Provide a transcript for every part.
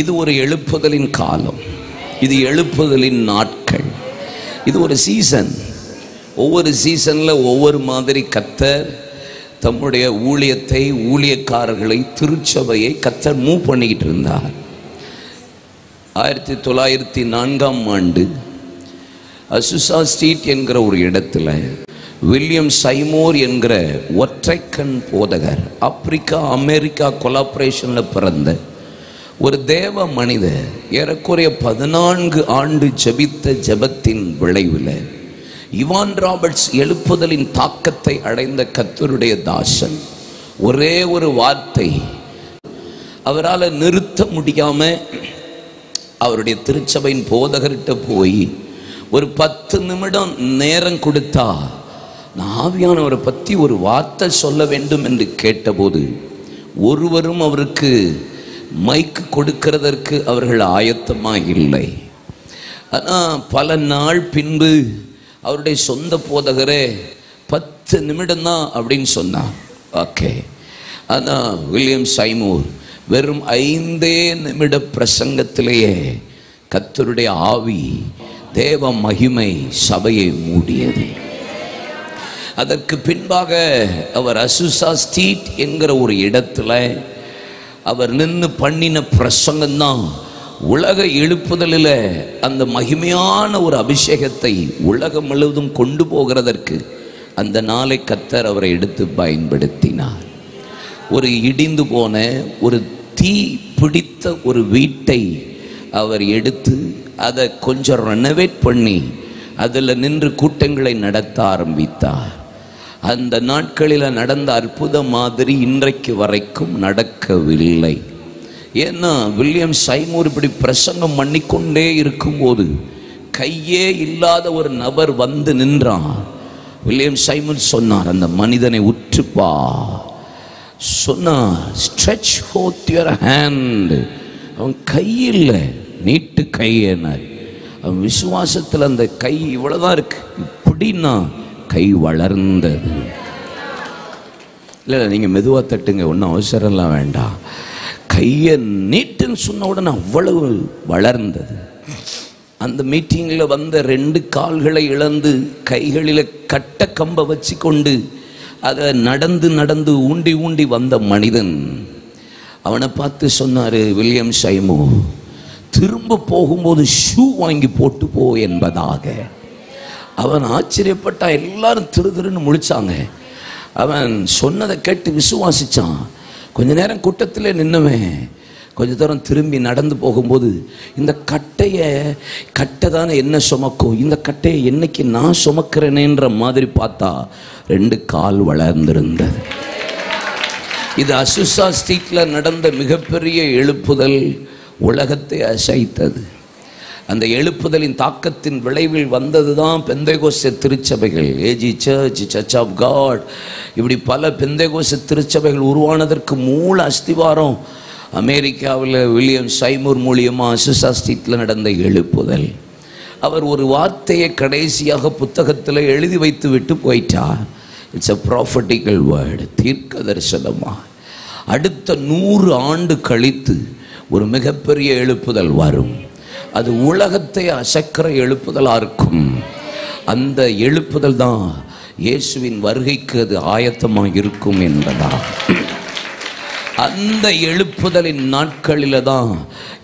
இது ஒரு எழுப்புதலின் காலம், இது எழுப்புதலின் நாட்கள், இது ஒரு சீசன். ஒவ்வொரு சீசனில் ஒவ்வொரு மாதிரி கர்த்தர் தம்முடைய ஊழியத்தை, ஊழியக்காரர்களை, திருச்சபையை கர்த்தர் மூவ் பண்ணிக்கிட்டு இருந்தார். 1904 அசுசா ஸ்ட்ரீட் என்கிற ஒரு இடத்துல வில்லியம் சைமோர் என்கிற ஒற்றைக்கண் போதகர், ஆப்பிரிக்கா அமெரிக்கா கொலாபரேஷனில் பிறந்த ஒரு தேவ மனிதர், ஏறக்குறைய 14 ஆண்டு ஜெபித்த ஜெபத்தின் விளைவில் இவான் ராபர்ட்ஸ் எழுப்புதலின் தாக்கத்தை அடைந்த கர்த்தருடைய தாசன் ஒரே ஒரு வார்த்தை அவரால் நிறுத்த முடியாம அவருடைய திருச்சபையின் போதகர்கிட்ட போய் ஒரு 10 நிமிடம் நேரம் கொடுத்தா நான் ஆவியானவரை பற்றி ஒரு வார்த்தை சொல்ல வேண்டும் என்று கேட்டபோது ஒருவரும் அவருக்கு மைக்கு கொடுக்கிறதற்கு அவர்கள் ஆயத்தமாக இல்லை. ஆனால் பல நாள் பின்பு அவருடைய சொந்த போதகரே 10 நிமிடம் தான் அப்படின்னு சொன்னார். ஓகே. ஆனால் வில்லியம் சைமோர் வெறும் 5 நிமிட பிரசங்கத்திலேயே கர்த்தருடைய ஆவி, தேவ மகிமை சபையை மூடியது. அதற்கு பின்பாக அவர் அசுசா ஸ்ட்ரீட் என்கிற ஒரு இடத்துல அவர் நின்று பண்ணின பிரசங்கம்தான் உலக எழுப்புதலில் அந்த மகிமையான ஒரு அபிஷேகத்தை உலகம் முழுவதும் கொண்டு போகிறதற்கு அந்த நாளை கர்த்தர் அவரை எடுத்து பயன்படுத்தினார். ஒரு இடிந்து போன, ஒரு தீ பிடித்த ஒரு வீட்டை அவர் எடுத்து அதை கொஞ்சம் ரெனோவேட் பண்ணி அதில் நின்று கூட்டங்களை நடத்த ஆரம்பித்தார். அந்த நாட்களில் நடந்த அற்புத மாதிரி இன்றைக்கு வரைக்கும் நடக்கவில்லை. ஏன்னா வில்லியம் சைமோர் இப்படி பிரசங்கம் பண்ணிக்கொண்டே இருக்கும்போது கையே இல்லாத ஒரு நபர் வந்து நின்றான். வில்லியம் சைமோர் சொன்னார், அந்த மனிதனை உற்றுப்பா சொன்னார், ஸ்ட்ரெச் forth your hand. அவன் கையில் நீட்டு கையினார். அவன் விசுவாசத்தில் அந்த கை இவ்வளவுதான் இருக்கு, இப்படின்னா கை வளர்ந்தது. இல்லை நீங்கள் மெதுவாக தட்டுங்க, ஒன்றும் அவசரம்லாம் வேண்டாம். கையை நீட்டுன்னு சொன்ன உடனே அவ்வளவு வளர்ந்தது. அந்த மீட்டிங்கில் வந்த 2 கால்களை இழந்து கைகளில் கட்ட கம்பை வச்சு கொண்டு அதை நடந்து நடந்து ஊண்டி ஊண்டி வந்த மனிதன் அவனை பார்த்து சொன்னார், வில்லியம் சைமோர், திரும்ப போகும்போது ஷூ வாங்கி போட்டு போ என்பதாக. அவன் ஆச்சரியப்பட்டா. எல்லாரும் திரு திருன்னு முழிச்சாங்க. அவன் சொன்னதை கேட்டு விசுவாசிச்சான். கொஞ்ச நேரம் கூட்டத்தில் நின்னவன் கொஞ்ச தூரம் திரும்பி நடந்து போகும்போது இந்த கட்டை தானே என்ன சுமக்கும், இந்த கட்டையை என்னைக்கு நான் சுமக்கிறேனேன்ற மாதிரி பார்த்தா 2 கால் வளர்ந்திருந்தது. இது அசுசா ஸ்ட்ரீட்டில் நடந்த மிகப்பெரிய எழுப்புதல் உலகத்தை அசைத்தது. அந்த எழுப்புதலின் தாக்கத்தின் விளைவில் வந்தது தான் பெந்தேகோஸ்தே திருச்சபைகள், AG church, church of God, இப்படி பல பெந்தேகோஸ்தே திருச்சபைகள் உருவானதற்கு மூல அஸ்திவாரம் அமெரிக்காவில் வில்லியம் சைமோர் மூலியமாக அசுசா ஸ்ட்ரீட்டில் நடந்த எழுப்புதல். அவர் ஒரு வார்த்தையை கடைசியாக புத்தகத்தில் எழுதி வைத்து விட்டு போயிட்டார். இட்ஸ் a prophetical word, தீர்க்க தரிசனமா. அடுத்த 100 ஆண்டு கழித்து ஒரு மிகப்பெரிய எழுப்புதல் வரும். அது உலகத்தை அசைக்கிற எழுப்புதலாக இருக்கும். அந்த எழுப்புதல் தான் இயேசுவின் வருகைக்கு அது ஆயத்தமாக இருக்கும் என்பதா. அந்த எழுப்புதலின் நாட்களில் தான்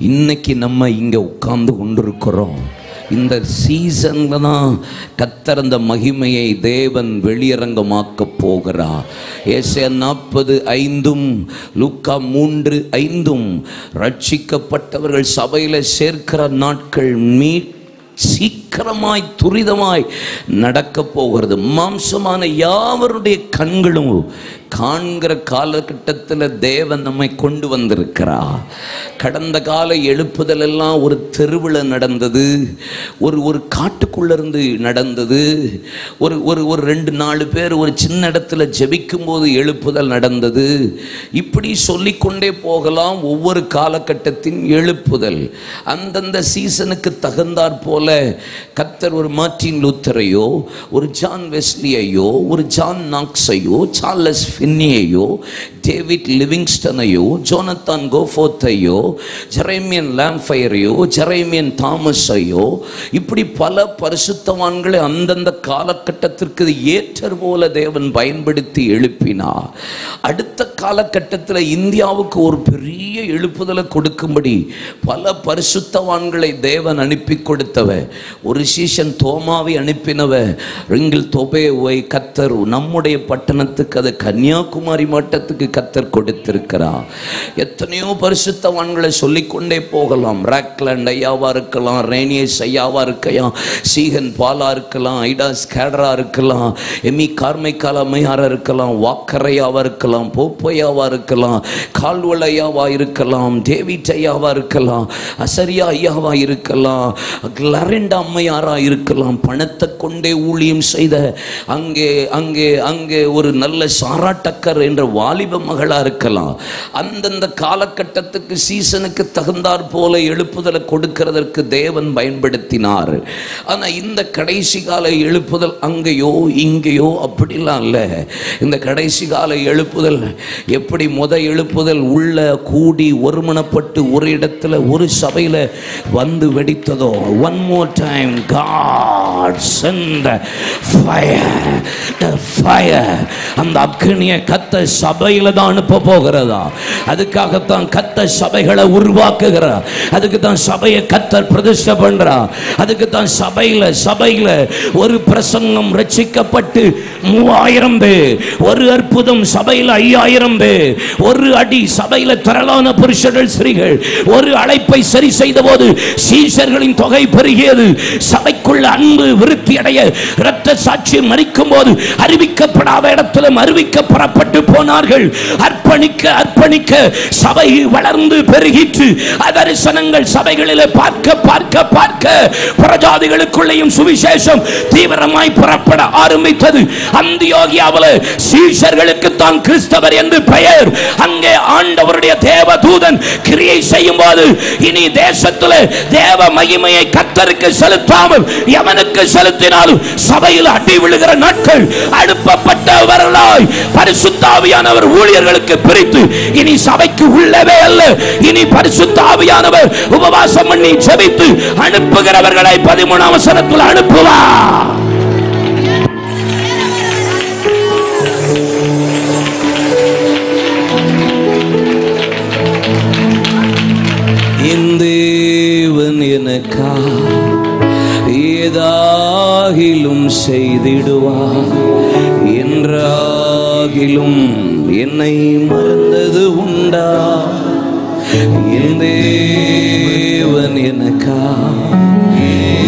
இன்னைக்கு நம்ம இங்கே உட்கார்ந்து கொண்டிருக்கிறோம். இந்த சீசன்ல தான் கர்த்தர் அந்த மகிமையை தேவன் வெளியரங்கமாக்க போகிறார். ஏசாயா 40:5 லூக்கா 3:5 ரட்சிக்கப்பட்டவர்கள் சபையில் சேர்க்கிற நாட்கள் சீக்கிரமாய் துரிதமாய் நடக்க போகிறது. மாம்சமான யாவருடைய கண்களும் காண்கிற காலகட்டத்தில் தேவன் நம்மை கொண்டு வந்திருக்கிறார். கடந்த கால எழுப்புதல் எல்லாம் ஒரு தெருவில் நடந்தது, ஒரு காட்டுக்குள்ளேருந்து நடந்தது. ஒரு 2-4 பேர் ஒரு சின்ன இடத்துல ஜெபிக்கும் போது எழுப்புதல் நடந்தது. இப்படி சொல்லிக்கொண்டே போகலாம். ஒவ்வொரு காலகட்டத்தின் எழுப்புதல் அந்தந்த சீசனுக்கு தகுந்தாற் போல கர்த்தர் ஒரு மார்ட்டின் லூத்தரையோ, ஒரு ஜான் வெஸ்லியையோ, ஒரு ஜான் நாக்ஸையோ, சார்லஸ் ஃபின்னியையோ, டேவிட் லிவிங்ஸ்டனையோ, ஜோனத்தான் கோஃபோர்த்தையோ, ஜெரேமியன் லாம்ஃபயரையோ, ஜெரேமியன் தாமஸையோ, இப்படி பல பரிசுத்தவான்களை அந்தந்த காலகட்டத்திற்கு ஏற்றர் போல தேவன் பயன்படுத்தி எழுப்பினார். அடுத்த காலகட்டத்தில் இந்தியாவுக்கு ஒரு பெரிய எழுப்புதலை கொடுக்கும்படி பல பரிசுத்தவான்களை தேவன் அனுப்பி கொடுத்தவ. ஒரு சீசன் தோமாவை அனுப்பினவ ரிங்கில் தொபேவை கத்தர் நம்முடைய பட்டணத்துக்கு, அது கன்னியாகுமரி மட்டத்துக்கு கத்தர் கொடுத்திருக்கிறார். எத்தனையோ பரிசுத்தவான்களை சொல்லிக்கொண்டே போகலாம். ராக்லாண்ட் ஐயாவா இருக்கலாம், ரேனியஸ் ஐயாவா இருக்கலாம், சீகன் பாலா இருக்கலாம், ஐடா ஸ்கேடரா இருக்கலாம், எமி கார்மைக்கால் அம்மையாரா இருக்கலாம், வாக்கரையாவா இருக்கலாம், போப்பையாவா இருக்கலாம், கால்வல் ஐயாவா இருக்கலாம், டேவிட் ஐயாவா இருக்கலாம், அசரியா ஐயாவா இருக்கலாம், கிளரிண்டா அம்மையாரா இருக்கலாம். பணத்தை கொண்டே ஊழியம் செய்த அங்கே அங்கே அங்கே ஒரு நல்ல சாராட்டக்கர் என்ற வாலிப மகளா இருக்கலாம். அந்தந்த காலகட்டத்துக்கு சீசனுக்கு தகுந்தாற் போல எழுப்புதலை கொடுக்கிறதற்கு தேவன் பயன்படுத்தினார். ஆனா இந்த கடைசி கால எழுப்புதல் அங்கேயோ இங்கேயோ அப்படிலாம் இல்லை. இந்த கடைசி கால எழுப்புதல் எப்படி எழுப்புதல் உள்ள கூடி ஒருமனப்பட்டு ஒரு இடத்துல ஒரு சபையில வந்து வெடித்ததோ. One more time, God send the fire. அந்த அக்னியை கத்த சபையில தான் அனுப்ப போகிறதா. அதுக்காகத்தான் கத்த சபைகளை உருவாக்குகிறார். அதுக்கு தான் சபையை கத்தர் பிரதிஷ்டை பண்றார். அதுக்கு தான் சபையில ஒரு பிரசங்கம் ரட்சிக்கப்பட்டு 3000 பேர், ஒரு அற்புதம் சபையில 5000 பேர், ஒரு அடி சபையில திரளான புருஷர்கள் ஸ்திரீகள், ஒரு அழைப்பை சரி செய்த போது சீஷர்களின் தொகை பெருகியது. சபைக்குள்ள அன்பு விருத்தி அடைய இரத்த சாட்சி மரிக்கும் போது அறிவிக்கப்படாத இடத்திலும் அறிவிக்க புறப்பட்டு போனார்கள். அர்ப்பணிக்க சபை வளர்ந்து பெருகிற்று. தரிசனங்கள் சபைகளிலே பார்க்க புறஜாதிகளுக்குள்ளேயும் சுவிசேஷம் தீவிரமாய் புறப்பட ஆரம்பித்தது. அந்தியோகியாவில் சீஷர்களுக்கு தான் கிறிஸ்தவர் என்று பெயர். அங்கே ஆண்டவருடைய தேவதூதன் கிரியை செய்யும் போது இனி தேசத்தில் தேவ மகிமையை கர்த்தருக்கு செலுத்தாமல் எவனுக்கு செலுத்தினாலும் சபையில் அடி விழுகிற நாட்கள் அனுப்பப்பட்டவர்களாய் பரிசுத்த ஆவியானவர் ஊழியர்களுக்கு பிரித்து இனி சபைக்கு உள்ளவே அல்ல. இனி பரிசுத்த ஆவியானவர் உபவாசம் பண்ணி ஜெபித்து அனுப்புகிறவர்களை 13ஆம் வசனத்தில் அனுப்புவார். தேவன் எனக்கா ஏதாகிலும் செய்திடுவார், என்றாகிலும் என்னை மறந்தது உண்டா. என் தேவன் எனக்கா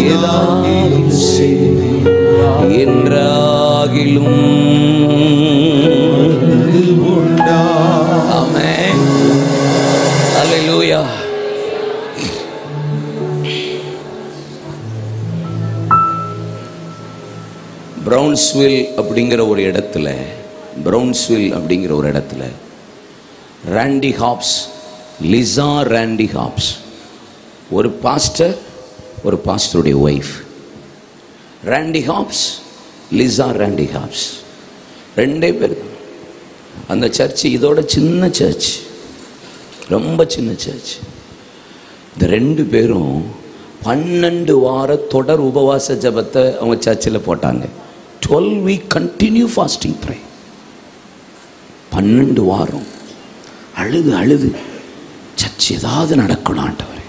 ஏதாகிலும் செய்திடுவார், என்றாகிலும் உண்டா. ஆமென். அல்லேலூயா. பிரவுன்ஸ்வில் அப்படிங்கிற ஒரு இடத்துல ராண்டி ஹாப்ஸ், லிசா ராண்டி ஹாப்ஸ், ஒரு பாஸ்டருடைய ஒய்ஃப். ராண்டி ஹாப்ஸ், லிசா ராண்டி ஹாப்ஸ், 2 பேர். அந்த சர்ச் இதோட சின்ன சர்ச், ரொம்ப சின்ன சர்ச். இந்த 2 பேரும் 12 வார தொடர் உபவாச ஜபத்தை அவங்க சர்ச்சில் போட்டாங்க. 12 week continue fasting pray. 12 வாரம் அழுது சர்ச் ஏதாவது நடக்கணும் ஆண்டவரே,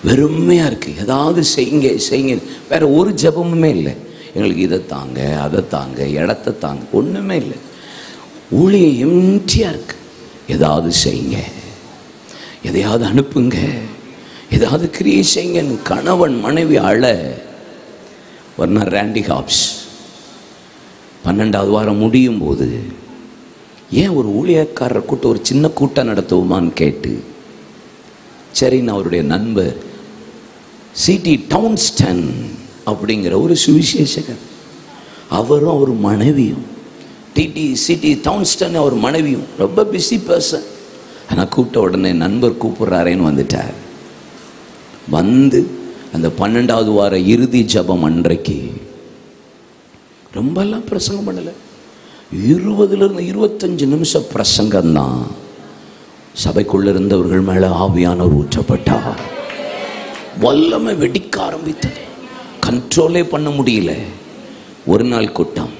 வெறுமையா இருக்கு, ஏதாவது செய்யுங்க. வேற ஒரு ஜபமுமே இல்லை. எங்களுக்கு இதை தாங்க, அதை தாங்க, இடத்தை தாங்க, ஒண்ணுமே இல்லை. ஊழிய எம்டியா இருக்கு. ஏதாவது செய்யுங்க, எதையாவது அனுப்புங்க, ஏதாவது கிரியை செய்யுங்க. கணவன் மனைவி அழ. ஒரு நாள் ராண்டி ஹாப்ஸ் 12வது வாரம் முடியும் போது ஏன் ஒரு ஊழியக்காரர் கூட்டம் ஒரு சின்ன கூட்டம் நடத்துவோமான்னு கேட்டு, சரின்னு அவருடைய நண்பர் சிடி டவுன்ஸ்டன் அப்படிங்கிற ஒரு சுவிசேஷகர், அவரும் அவர் மனைவியும், சிடி டவுன்ஸ்டன் அவர் மனைவியும் ரொம்ப பிஸி பர்சன். ஆனால் கூப்பிட்ட உடனே நண்பர் கூப்பிட்றாரேன்னு வந்துட்டார். வந்து அந்த 12வது வார இறுதி ஜபம் அன்றைக்கு ரொம்பலாம் பிரசங்கம் பண்ணல, 20 to 25 நிமிஷம் பிரசங்கம் தான். சபைக்குள்ள இருந்தவர்கள் மேல ஆவியானவர் ஊற்றப்பட்டார். வல்லமை வெடிக்க ஆரம்பித்தது. கண்ட்ரோலே பண்ண முடியல. ஒரு நாள் கூட்டம்,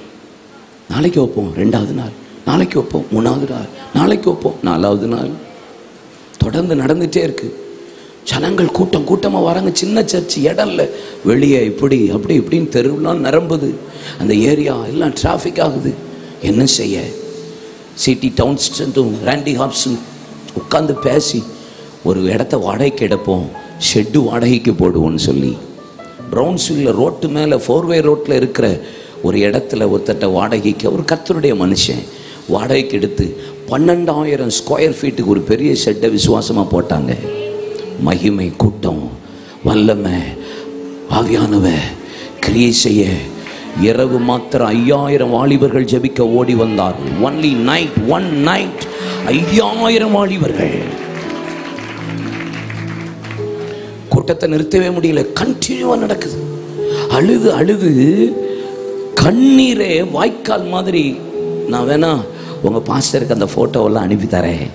நாளைக்கு வைப்போம், 2வது நாள் நாளைக்கு வைப்போம், 3வது நாள் நாளைக்கு வைப்போம், 4வது நாள் தொடர்ந்து நடந்துட்டே இருக்கு. ஜனங்கள் கூட்டம் கூட்டமாக வராங்க. சின்ன சர்ச்சு, இடம் இல்லை, வெளியே இப்படி அப்படி இப்படின்னு தெருவெல்லாம் நிரம்புது. அந்த ஏரியா எல்லாம் டிராஃபிக் ஆகுது. என்ன செய்ய? சிடி டவுன்ஸ்டும் ராண்டி ஹாப்ஸும் உட்காந்து பேசி ஒரு இடத்த வாடகைக்கு எடுப்போம், ஷெட்டு வாடகைக்கு போடுவோன்னு சொல்லி ப்ரௌன்ஸ்வில்லில் ரோட்டு மேலே 4-way ரோட்டில் இருக்கிற ஒரு இடத்துல ஒருத்தட்ட வாடகைக்கு, ஒரு கர்த்தருடைய மனுஷன் வாடகைக்கு எடுத்து 12,000 ஸ்கொயர் ஃபீட்டுக்கு ஒரு பெரிய ஷெட்டை விசுவாசமாக போட்டாங்க. மகிமை, கூட்டம், வல்லமை, ஆவியானவ கிரியை செய்ய இரவு மாத்திரம் 5000 வாலிபர்கள் ஜெபிக்க ஓடி வந்தார்கள். ஒன்லி நைட், ஒன் நைட் 5000 வாலிபர்கள். கூட்டத்தை நிறுத்தவே முடியல, கண்டினியூவா நடக்குது. அழுது அழுது கண்ணீரே வாய்க்கால் மாதிரி. நான் வேணா உங்க பாஸ்டருக்கு அந்த போட்டோவெல்லாம் அனுப்பி தரேன்,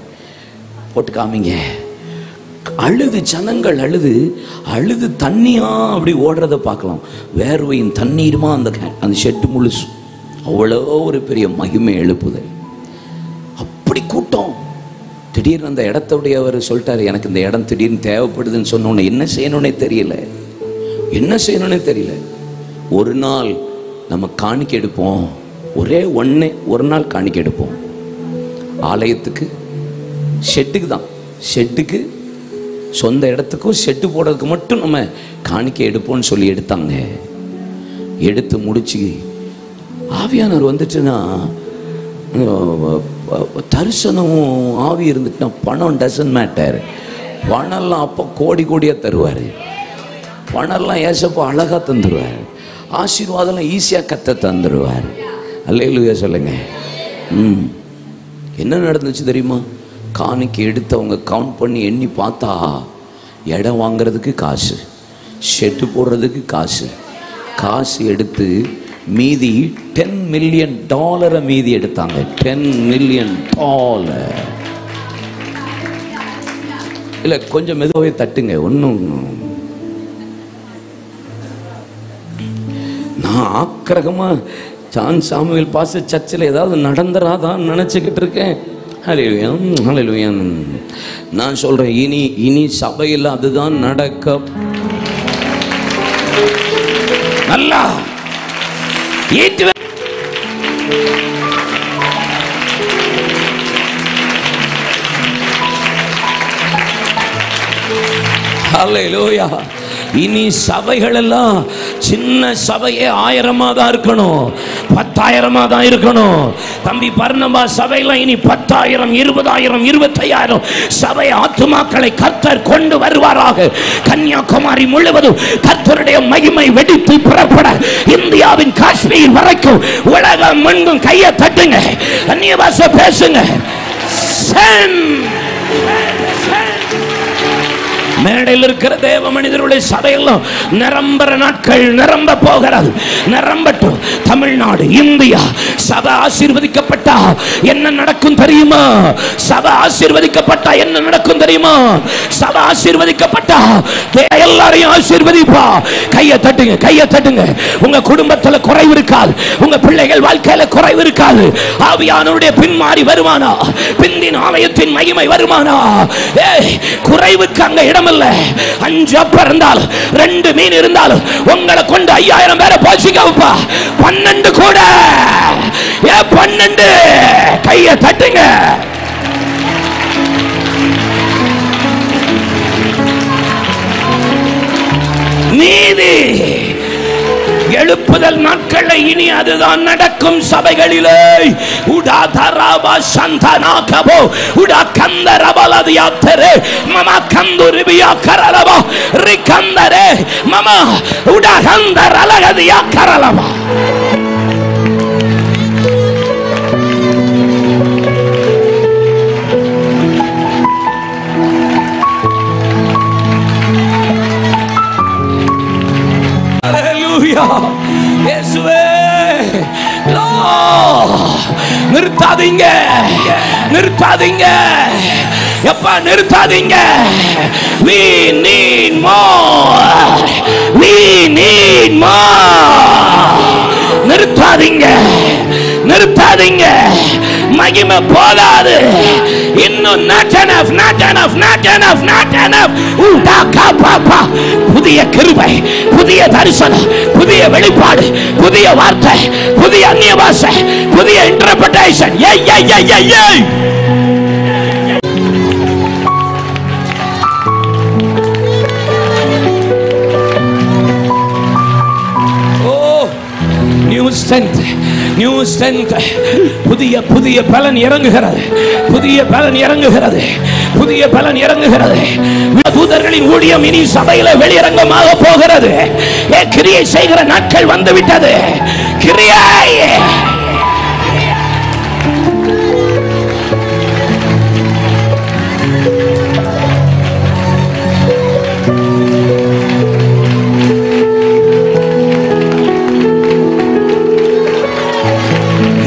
போட்டு காமிங்க. அழுது ஜனங்கள் அழுது அழுது தண்ணியா அப்படி ஓடுறத பார்க்கலாம். வேர்வையின் தண்ணீருமா அந்த ஷெட்டு முழுசு. அவ்வளோ ஒரு பெரிய மகிமை எழுப்புதல். அப்படி கூட்டம். திடீர்னு அந்த இடத்துடையவர் சொல்லிட்டாரு, எனக்கு இந்த இடம் திடீர்னு தேவைப்படுதுன்னு சொன்னோன்னே என்ன செய்யணும்னே தெரியல, என்ன செய்யணும்னே தெரியல. ஒரு நாள் நம்ம காணிக்கை எடுப்போம், ஒரு நாள் காணிக்கை எடுப்போம். ஆலயத்துக்கு, ஷெட்டுக்கு தான், ஷெட்டுக்கு, சொந்த இடத்துக்கும் ஷெட்டு போடுறதுக்கு மட்டும் நம்ம காணிக்கை எடுப்போம்னு சொல்லி எடுத்தாங்க. எடுத்து முடிச்சு ஆவியானவர் வந்துட்டுன்னா, தரிசனமும் ஆவி இருந்துட்டுனா பணம் டசன்ட் மேட்டர். பணம்லாம் அப்போ கோடி கோடியாக தருவார். பணம்லாம் ஏசப்போ அழகாக தந்துடுவார். ஆசீர்வாதம்லாம் ஈஸியாக கத்த தந்துடுவார். அல்லேலூயா சொல்லுங்க. என்ன நடந்துச்சு தெரியுமா? காணிக்கை எடுத்தவங்க கவுண்ட் பண்ணி எண்ணி பார்த்தா, இடம் வாங்கிறதுக்கு காசு, ஷெட்டு போடுறதுக்கு காசு, காசு எடுத்து மீதி $10 million மீதி எடுத்தாங்க. $10 million. இல்லை, கொஞ்சம் மெதுவாகவே தட்டுங்க. ஒன்றும் நான் ஆக்கிரகமாக ஜான் சாமுவேல் பாஸ்டர் சர்ச்சில் ஏதாவது நடந்துராதான் நினச்சிக்கிட்டு இருக்கேன். ஹல்லேலூயா, ஹல்லேலூயா. நான் சொல்கிறேன், இனி சபையில் அதுதான் நடக்க. நல்லா ஈட்டு. ஹல்லேலூயா. இனி சபைகள் எல்லாம் சின்ன சபையே 1000 தான் இருக்கணும், 10,000 தான் இருக்கணும். தம்பி பர்னபா சபையில இனி 10,000, 20,000, 25,000 சபை ஆத்துமாக்களை கர்த்தர் கொண்டு வருவாராக. கன்னியாகுமரி முழுவதும் கர்த்தருடைய மகிமை வெடித்து புறப்பட, இந்தியாவின் காஷ்மீர் வரைக்கும், உலகம் எங்கும் கையை தட்டுங்க, அந்நிய பாஷை பேசுங்க. மேடையில் இருக்கிற தேவ மனிதருடைய சபையெல்லாம் நிரம்புற நாட்கள் நிரம்ப போகிறது. நிரம்பட்டும். தமிழ்நாடு, இந்தியா சபை ஆசீர்வதிக்கப்பட்டா என்ன நடக்கும் தெரியுமா? சபை ஆசீர்வதிக்கப்பட்டா என்ன நடக்கும் தெரியுமா? சபை ஆசீர்வதிக்கப்பட்டா எல்லாரையும் ஆசீர்வதிப்பா. கையை தட்டுங்க, கையை தட்டுங்க. உங்க குடும்பத்துல குறைவு இருக்காது, உங்க பிள்ளைகள் வாழ்க்கையில குறைவு இருக்காது. ஆவியானவருடைய பின்மாறி வருமானா, பிந்தின் ஆலயத்தின் மகிமை வருமானா, குறைவுக்கு அங்க இடம். 5 அப்பம் இருந்தாலும் 2 மீன் இருந்தாலும் உங்களை கொண்டு 5000 பேரை போஷிக்க வைப்பா. 12 கூட, 12 கையை தட்டுங்க. நீதி எழுப்புதல் நாட்களை இனி அதுதான் நடக்கும் சபைகளிலே. உடா தராபா சந்தனா கபோ உடா கந்தரபலதி யாத்தரே மமா கந்துரிபியா கரலபா ரிகந்தரே மமா உடா கந்தரலகதியா கரலபா. நிறுத்தாதீங்க, நிறுத்தாதீங்க, எப்பா நிறுத்தாதீங்க. We need more, we need more. நிறுத்தாதீங்க, நிறுத்தாதீங்க. மகிமை போதாது, இன்னும் not enough, not enough, not enough, not enough. புதிய கிருபை, புதிய தரிசனம், புதிய வெளிப்பாடு, புதிய வார்த்தை, புதிய அந்நிய பாஷை, புதிய இன்டர்பிரேஷன். New strength. புதிய புதிய பலன் இறங்குகிறது, புதிய பலன் இறங்குகிறது, புதிய பலன் இறங்குகிறது. தூதர்களின் ஊழியம் இனி சபையில வெளியரங்கமாக போகிறது. கிரியை செய்கிற நாட்கள் வந்துவிட்டது. கிரியை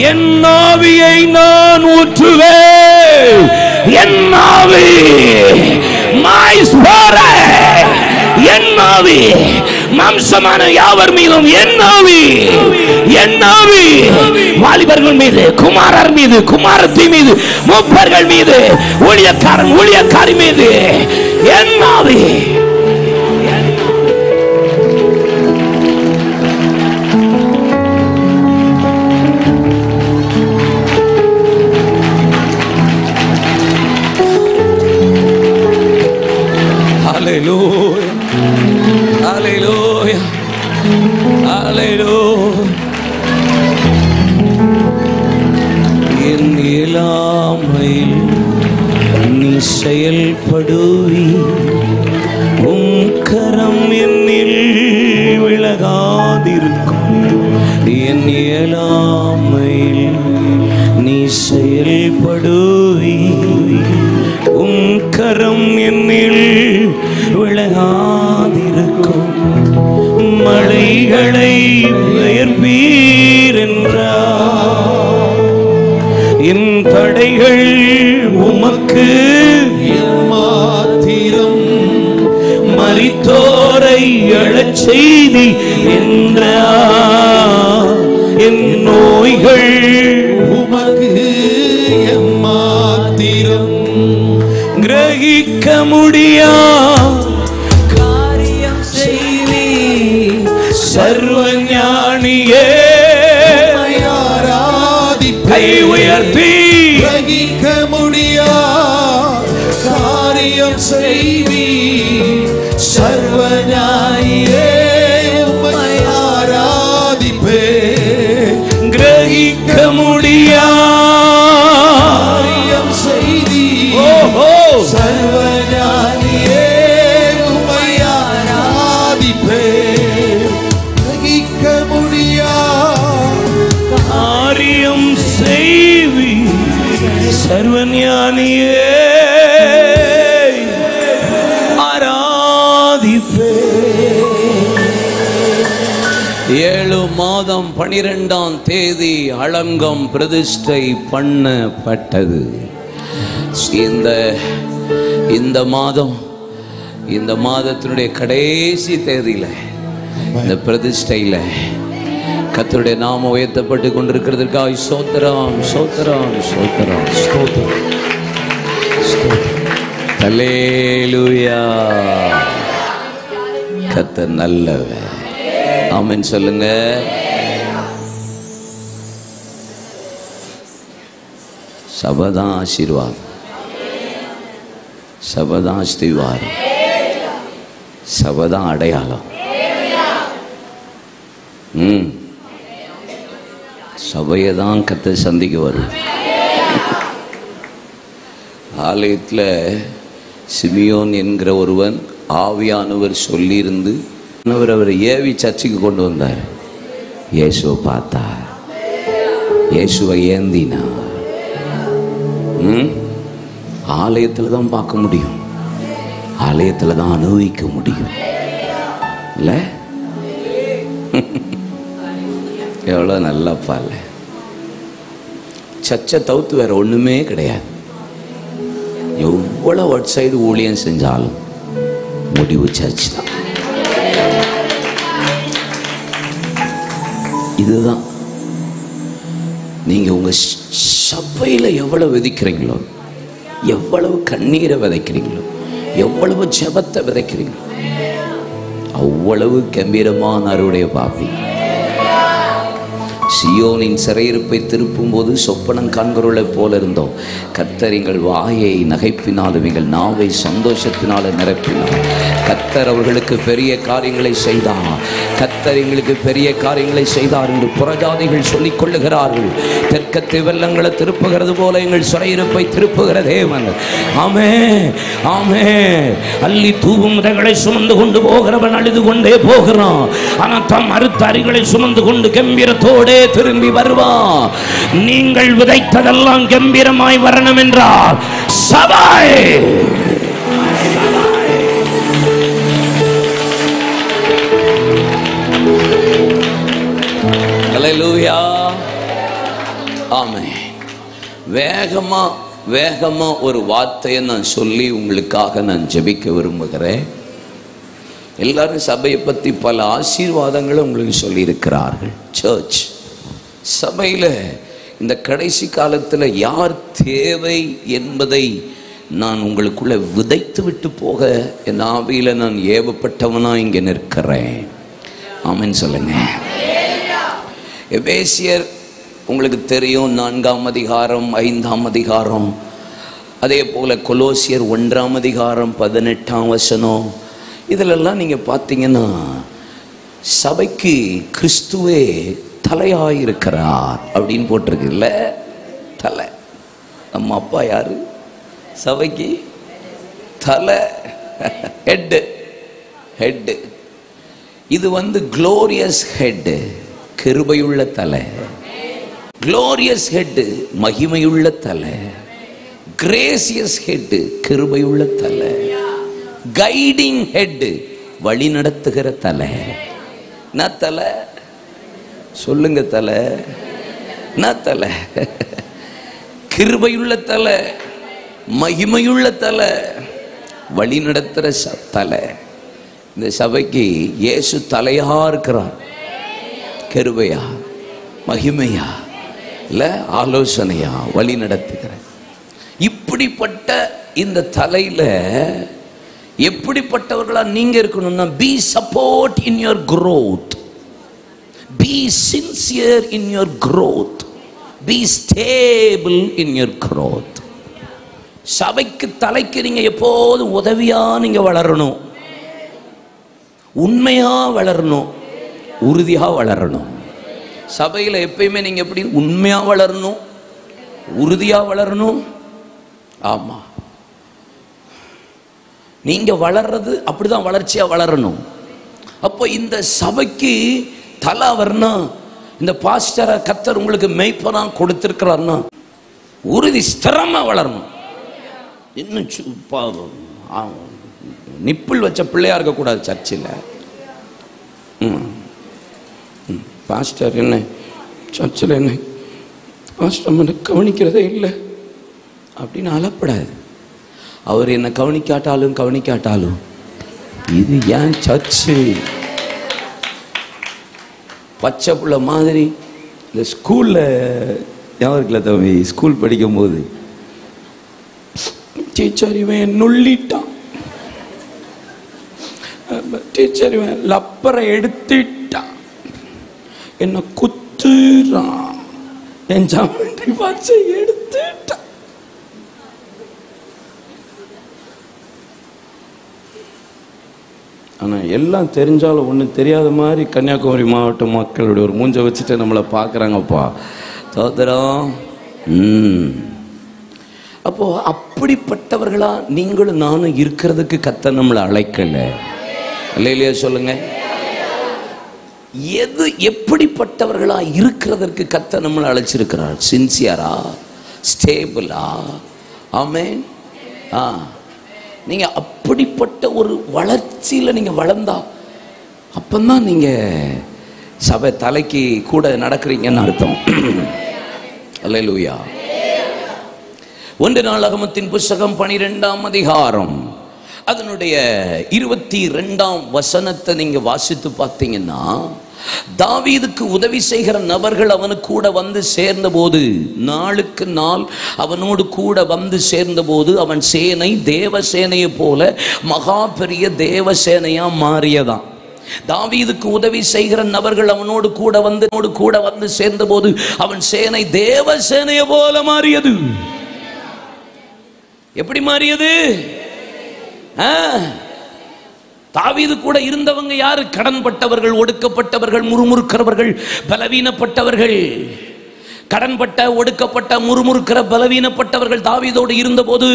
என் ஆவியை நான் ஊற்றுவேன். என் ஆவி, my spirit, என் ஆவி மாம்சமான யாவர் மீதும் என் ஆவி, என் ஆவி வாலிபர்கள் மீது, குமாரர் மீது, குமாரத்தி மீது, மூப்பர்கள் மீது, ஊழியக்காரன் ஊழியக்காரி மீது என் ஆவி. Hallelujah, hallelujah, hallelujah. என் இயலாமையில் நீ செயல்படுவி, உம் கரம் என்னில் விலகாதிருக்கும். என் இயலாமையில் நீ செயல்படுவி, உம் கரம் என்னில் விலகாதிருக்கும். மலைகளை உயர்ப்பீர் என்றார், என் தடைகள் உமக்கு மாத்திரம். மரித்தோரை எழச் செய்தி என்றார், என் நோய்கள் உமக்கு மாத்திரம். கிரகிக்க முடியா காரியம் செய்வி சர்வஞானியே, கை உயர்த்தி. கிரகிக்க முடியா காரியம் செய்வி சர்வஞானியே, ஆராதிப்பே. கிரகிக்க முடியா சர்வஞானியே, உம்மை ஆராதிப்பேன். கிரகிக்க முடியா காரியம் செய்வி சர்வஞானியே, ஆராதிப்பேன். 7 மாதம் 12ஆம் தேதி அலங்கம் பிரதிஷ்டை பண்ணப்பட்டது. இந்த மாதம், இந்த மாதத்தினுடைய கடைசி தேதியில இந்த பிரதிஷ்டையில கர்த்தருடைய நாமம் உயர்த்தப்பட்டு கொண்டிருக்கிறதுக்காக ஸ்தோத்திரம், ஸ்தோத்திரம், ஸ்தோத்திரம், ஸ்தோத்திரம். ஹல்லேலூயா. கர்த்தர் நல்லவர். ஆமென் சொல்லுங்க. சபதான் ஆசீர்வாதம், சபதான் ஆசீர்வாதம், சபதான் அடையாளம். சபையை தான் கர்த்தர் சந்திக்க வரும். ஆலயத்தில் சிமியோன் என்கிற ஒருவன் ஆவியானவர் சொல்லியிருந்து அவரை ஏவி சர்ச்சுக்கு கொண்டு வந்தார். இயேசுவை பார்த்தார், இயேசுவை ஏந்தினார். ஆலயத்தில் தான் பார்க்க முடியும், ஆலயத்தில் தான் அனுபவிக்க முடியும். இல்லை எவ்வளோ நல்லப்பா இல்லை. சர்ச்சை தவிர்த்து வேற ஒண்ணுமே கிடையாது. எவ்வளவு அவுட் சைடு ஊழியம் செஞ்சாலும் முடிவு சர்ச் தான். இதுதான் நீங்க உங்க சபையில எவ்வளவு விதைக்கிறீங்களோ, எவ்வளவு கண்ணீரை விதைக்கிறீங்களோ, எவ்வளவு ஜெபத்தை விதைக்கிறீங்களோ, அவ்வளவு கம்பீரமான அறுவடைய பார்ப்பீங்க. சியோனின் சிறையிருப்பை திருப்பும் போது சொப்பனம் காண்கிறவளை போல இருந்தோம். கர்த்தர் எங்கள் வாயை நகைப்பினாலும் எங்கள் நாவை சந்தோஷத்தினால நிரப்பினார். கர்த்தர் அவர்களுக்கு பெரிய காரியங்களை செய்தார். கர்த்தர் எங்களுக்கு பெரிய காரியங்களை செய்தார் என்று புறஜாதிகள் சொல்லிக் கொள்ளுகிறார்கள். தெற்கத்தை வெள்ளங்களை திருப்புகிறது போல எங்கள் சிறையிருப்பை திருப்புகிற தேவன். ஆமே ஆமே. அள்ளி தூவும் விதைகளை சுமந்து கொண்டு போகிறவன் அழுது கொண்டே போகிறான். ஆனால் தம் அறுத்த அரிகளை சுமந்து கொண்டு கம்பீரத்தோடு திரும்பி வருவான். நீங்கள் விதைத்ததெல்லாம் கம்பீரமாய் வரணும் என்றால் சபை ஹல்லேலூயா. ஆமென். வேகமா ஒரு வார்த்தையை நான் சொல்லி உங்களுக்காக நான் ஜெபிக்க விரும்புகிறேன். எல்லாரும் சபையை பற்றி பல ஆசீர்வாதங்களை உங்களுக்கு சொல்லியிருக்கிறார்கள். சர்ச் சபையில் இந்த கடைசி காலத்தில் யார் தேவை என்பதை நான் உங்களுக்குள்ள விதைத்து விட்டு போக என் ஆவியில் நான் ஏவப்பட்டவனா இங்கே நிற்கிறேன். ஆமென் சொல்லுங்க. எபேசியர் உங்களுக்கு தெரியும், 4ஆம் அதிகாரம் 5ஆம் அதிகாரம், அதே போல கொலோசியர் 1ஆம் அதிகாரம் 18ஆம் வசனம், இதிலெல்லாம் நீங்கள் பார்த்தீங்கன்னா சபைக்கு கிறிஸ்துவே தலையாயிருக்கிறார் அப்படின்னு போட்டிருக்கு. இல்லை, தலை. நம்ம அப்பா யாரு? சபைக்கு தலை, ஹெட். ஹெட் இது குளோரியஸ் ஹெட், கிருபையுள்ள தலை. குளோரியஸ் ஹெட் மகிமையுள்ள தலை. கிரேசியஸ் ஹெட் கிருபையுள்ள தலை. கைடிங் ஹெட் வழி நடத்துகிற தலை. என்ன தலை? சொல்லுங்க தலை. என்ன தலை? கிருபையுள்ள தலை, மகிமையுள்ள தலை, வழி நடத்துகிற தலை. இந்த சபைக்கு இயேசு தலையா இருக்கிறார். கிருபையா, மகிமையா, இல்லை ஆலோசனையா, வழி நடத்துகிற இப்படிப்பட்ட இந்த தலையில எப்படிப்பட்டவர்களா நீங்க இருக்கணும்னா, be support in your growth, be sincere in your growth, be stable in your growth. சபைக்கு தலைக்கு நீங்க எப்போதும் உதவியா நீங்க வளரணும், உண்மையா வளரணும், உறுதியா வளரணும். சபையில் எப்பயுமே நீங்க எப்படி உண்மையா வளரணும், உறுதியா வளரணும். ஆமா, நீங்க வளர்றது அப்படிதான் வளர்ச்சியா வளரணும். அப்போ இந்த சபைக்கு தலை வரணும். இந்த பாஸ்டரை கர்த்தர் உங்களுக்கு மெய்ப்பனா கொடுத்திருக்கிறார்னா உறுதி ஸ்திரமா வளரணும். இன்னும் நிப்பிள் வச்ச பிள்ளையா இருக்கக்கூடாது சர்ச்சில். பாஸ்டர் என்ன சர்ச்சில் என்ன பாஸ்டர் கவனிக்கிறதே இல்லை அப்படின்னு அலப்படாது. அவர் என்ன கவனிக்காட்டாலும் இது ஏன் சர்ச்சு? பச்சை புள்ள மாதிரி இந்த ஸ்கூலில் ஞாபகம் இருக்குல்ல தம்பி, ஸ்கூல் படிக்கும் போது டீச்சர் இவன் நுள்ளிட்டான், டீச்சர் இவன் லப்பரை எடுத்துட்டான், என்ன குத்துறான், என் ஜாமெண்ட்ரி பாக்ஸை எடுத்துட்டான். ஆனால் எல்லாம் தெரிஞ்சாலும் ஒன்றும் தெரியாத மாதிரி கன்னியாகுமரி மாவட்ட மக்களுடைய ஒரு மூஞ்சை வச்சுட்டு நம்மளை பார்க்குறாங்கப்பா. தோத்திரம். அப்போ அப்படிப்பட்டவர்களா நீங்களும் நானும் இருக்கிறதுக்கு கர்த்தர் நம்மளை அழைக்கல. இல்லையா சொல்லுங்க. எது எப்படிப்பட்டவர்களா இருக்கிறதற்கு கர்த்தர் நம்மளை அழைச்சிருக்கிறார்? சின்சியரா, ஸ்டேபிளா. ஆமென். நீங்க அப்படிப்பட்ட ஒரு வளர்ச்சியில நீங்க வளர்ந்தா அப்பந்தான் நீங்க சபை தலைக்கு கூட நடக்கிறீங்கன்னு அர்த்தம். அல்லேலூயா. 1 நாளாகமத்தின் புஸ்தகம் 12ஆம் அதிகாரம் அதனுடைய 22ஆம் வசனத்தை நீங்க வாசித்து பார்த்தீங்கன்னா, தாவீதுக்கு உதவி செய்கிற நபர்கள் அவனுக்கு கூட வந்து சேர்ந்தபோது, நாளுக்கு நாள் அவனோடு கூட வந்து சேர்ந்தபோது அவன் சேனை தேவ சேனையை போல மகா பெரிய தேவ சேனையா மாறியதான். தாவீதுக்கு உதவி செய்கிற நபர்கள் அவனோடு கூட வந்து சேர்ந்தபோது அவன் சேனை தேவ சேனையை போல மாறியது. எப்படி மாறியது? தாவீது கூட இருந்தவங்க யாரு? கடன்பட்டவர்கள், ஒடுக்கப்பட்டவர்கள், முறுமுறுக்கிறவர்கள், பலவீனப்பட்டவர்கள். கடன்பட்ட, ஒடுக்கப்பட்ட, முறுமுறுக்கிற, பலவீனப்பட்டவர்கள் தாவீதோடு இருந்தபோது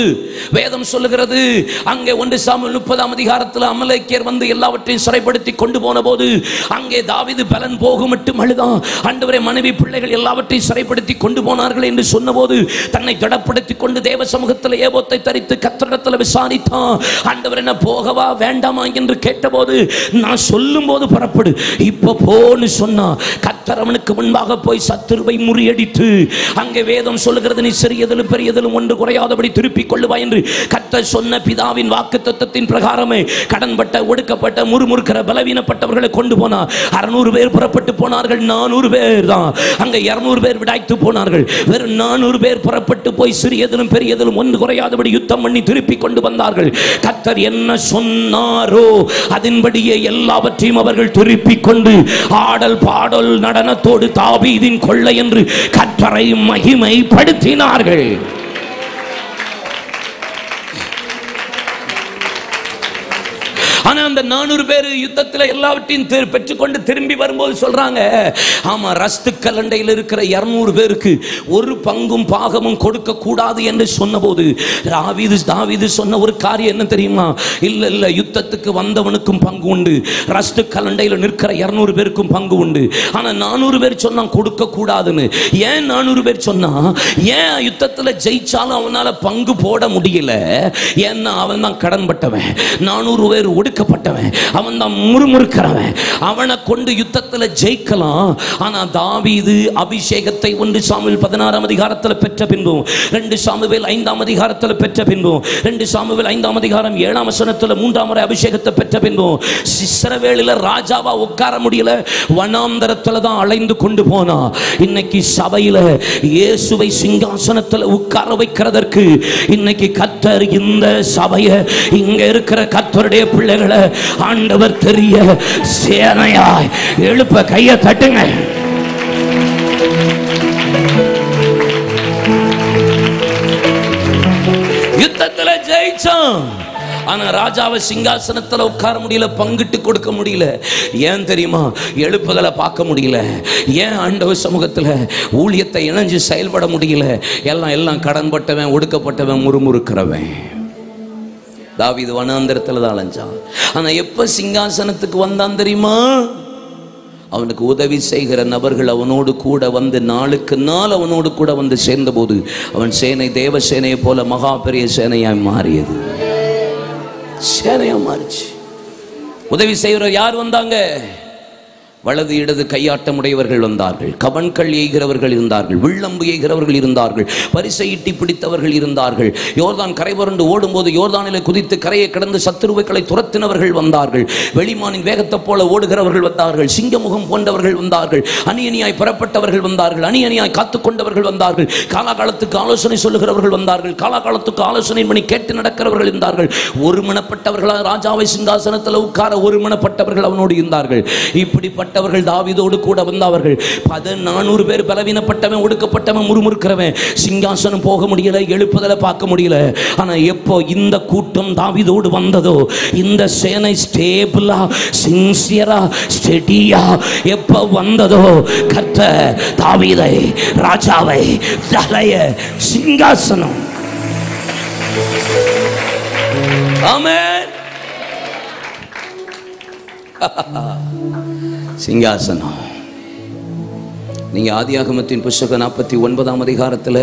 வேதம் சொல்லுகிறது, அங்கே 1 சாமுவேல் 30ஆம் அதிகாரத்தில் அமலேக்கியர் வந்து எல்லாவற்றையும் சிறைப்படுத்தி கொண்டு போன போது அங்கே தாவீது பலன் போகும் மட்டும் அழுதான். ஆண்டவரே, மனைவி பிள்ளைகள் எல்லாவற்றையும் சிறைப்படுத்தி கொண்டு போனார்கள் என்று சொன்னபோது தன்னை திடப்படுத்தி கொண்டு தேவ சமூகத்தில் ஏபோத்தை தரித்து கர்த்தரிடத்தில் விசாரித்தான். ஆண்டவரே, நான் போகவா வேண்டாமா என்று கேட்டபோது, நான் சொல்லும் போது புறப்படு, இப்ப போன்னு சொன்னா. கர்த்தர் அவனுக்கு முன்பாக போய் சத்துருவை முறியடித்து, அங்கே வேதம் சொல்லுகிறது, நீ சிறியதிலும் பெரியதிலும் ஒன்று குறையாதபடி திருப்பிக் கொள்ளுவாய் என்று கர்த்தர் சொன்ன பிதாவின் வாக்குத்தத்தத்தின் பிரகாரமே கடன்பட்ட, ஒடுக்கப்பட்ட, முறுமுறுக்கிற, பலவீனப்பட்டவர்களை கொண்டு போனார். 600 பேர் புறப்பட்டு போனார்கள். 400 பேர் தான் அங்கே 200 பேர் விடாய்த்து போனார்கள். வெறும் 400 பேர் புறப்பட்டு போய் சிறியதிலும் பெரியதிலும் ஒன்று குறையாதபடி யுத்தம் பண்ணி திருப்பி கொண்டு வந்தார்கள். கர்த்தர் என்ன சொன்னாரோ அதன்படியே எல்லாவற்றையும் அவர்கள் திருப்பிக் கொண்டு ஆடல் பாடல் நடனத்தோடு தாவீதின் கொள்ளை என்று கர்த்தரை மகிமைப்படுத்தினார்கள். ஆனா அந்த 400 பேர் யுத்தத்தில் எல்லாவற்றையும் பெற்றுக்கொண்டு திரும்பி வரும்போது சொல்றாங்க, ஆமா, ரஸ்து கல்லண்டையில் இருக்கிற 200 பேருக்கு ஒரு பங்கும் பாகமும் கொடுக்க கூடாது என்று சொன்னபோது தாவீது சொன்ன ஒரு காரியம் என்ன தெரியுமா? இல்ல, யுத்தத்துக்கு வந்தவனுக்கும் பங்கு உண்டு, ரஸ்து கல்லண்டையில் நிற்கிற 200 பேருக்கும் பங்கு உண்டு. ஆனா 400 பேர் சொன்னா கொடுக்க கூடாதுன்னு. ஏன் 400 பேர் சொன்னா? ஏன் யுத்தத்தில் ஜெயிச்சாலும் அவனால பங்கு போட முடியல? ஏன்னா அவன் தான் கடன்பட்டவன். 400 பேர் ஒடுக்கப்பட்டவன், அவன் தான் முறுமுறுக்கிறவன். அவனை கொண்டு யுத்தத்தில் ஜெயிக்கலாம். ஆனா தாவீது அபிஷேகத்தை 1 சாமுவேல் 16ஆம் அதிகாரத்தில் பெற்ற பின்பும், 2 சாமுவேல் 5ஆம் அதிகாரத்தில் பெற்ற பின்பும், 2 சாமுவேல் 5ஆம் அதிகாரம் 7ஆம் வசனத்தில் 3ஆம் முறை அபிஷேகத்தை பெற்ற பின்பும் இஸ்ரவேலில் ராஜாவா உட்கார முடியல, வனாந்தரத்தில் தான் அலைந்து கொண்டு போனா. இன்னைக்கு சபையில இயேசுவை சிங்காசனத்தில் உட்கார வைக்கிறதற்கு இன்னைக்கு கர்த்தர் இந்த சபையை, இங்க இருக்கிற கர்த்தருடைய பிள்ளைகளை ஆண்டவர் தெரிய சேனையாய் எழுப்ப கையை தட்டுங்க. யுத்தத்தில் ஜெயிச்சான். ஆனா ராஜாவை சிங்காசனத்தில் உட்கார முடியல, பங்கிட்டு கொடுக்க முடியல. ஏன் தெரியுமா? எழுப்புதலை பார்க்க முடியல. ஏன் ஆண்டவர் சமூகத்தில் ஊழியத்தை இணைஞ்சு செயல்பட முடியல? எல்லாம் கடன்பட்டவன், ஒடுக்கப்பட்டவன், முறுமுறுக்கிறவன். தாவீது வனாந்தரத்தில் தான் அலைஞ்சான். ஆனா எப்ப சிங்காசனத்துக்கு வந்தான் தெரியுமா? அவனுக்கு உதவி செய்கிற நபர்கள் அவனோடு கூட வந்து நாளுக்கு நாள் அவனோடு கூட வந்து சேர்ந்த போது அவன் சேனை தேவ சேனையை போல மகா பெரிய சேனையாய் மாறியது. சேனையா மாறிச்சு. உதவி செய்கிற யார் வந்தாங்க? வலது இடது கையாட்டமுடையவர்கள் வந்தார்கள், கவன்கள் எய்கிறவர்கள் இருந்தார்கள், வில்லம்பு எய்கிறவர்கள் இருந்தார்கள், பரிசை ஈட்டி பிடித்தவர்கள் இருந்தார்கள். யோர்தான் கரை புரண்டு ஓடும்போது யோர்தானிலே குதித்து கரையை கடந்து சத்துருவைகளை துரத்தினவர்கள் வந்தார்கள். வெளிமானின் வேகத்தை போல ஓடுகிறவர்கள் வந்தார்கள். சிங்கமுகம் போன்றவர்கள் வந்தார்கள். அணியணியாய் புறப்பட்டவர்கள் வந்தார்கள். அணியணியாய் காத்துக்கொண்டவர்கள் வந்தார்கள். காலாகாலத்துக்கு ஆலோசனை சொல்லுகிறவர்கள் வந்தார்கள். காலாகாலத்துக்கு ஆலோசனை பண்ணி கேட்டு நடக்கிறவர்கள் இருந்தார்கள். ஒருமனப்பட்டவர்களாக ராஜாவை சிங்காசனத்தில் உட்கார ஒருமனப்பட்டவர்கள் அவனோடு இருந்தார்கள். இப்படிப்பட்ட தாவீதோடு கூட வந்தவர்கள் 400 பேர் பலவீனப்பட்டவன், ஒடுக்கப்பட்டவன், முறுமுறுக்கிறவன். சிங்காசனம் போக முடியல, எழுப்புதலை பார்க்க முடியல. ஆனா எப்போ இந்த கூட்டம் தாவீதோடு வந்ததோ, இந்த சேனை ஸ்டேபிளா, சின்சியரா, ஸ்டெடியா எப்போ வந்ததோ, கர்த்தர் தாவீதை, ராஜாவை, தலைய சிங்காசனம். ஆமென். சிங்காசனம் நீங்க ஆதியாகமத்தின் புத்தகம் 49ஆம் அதிகாரத்தில்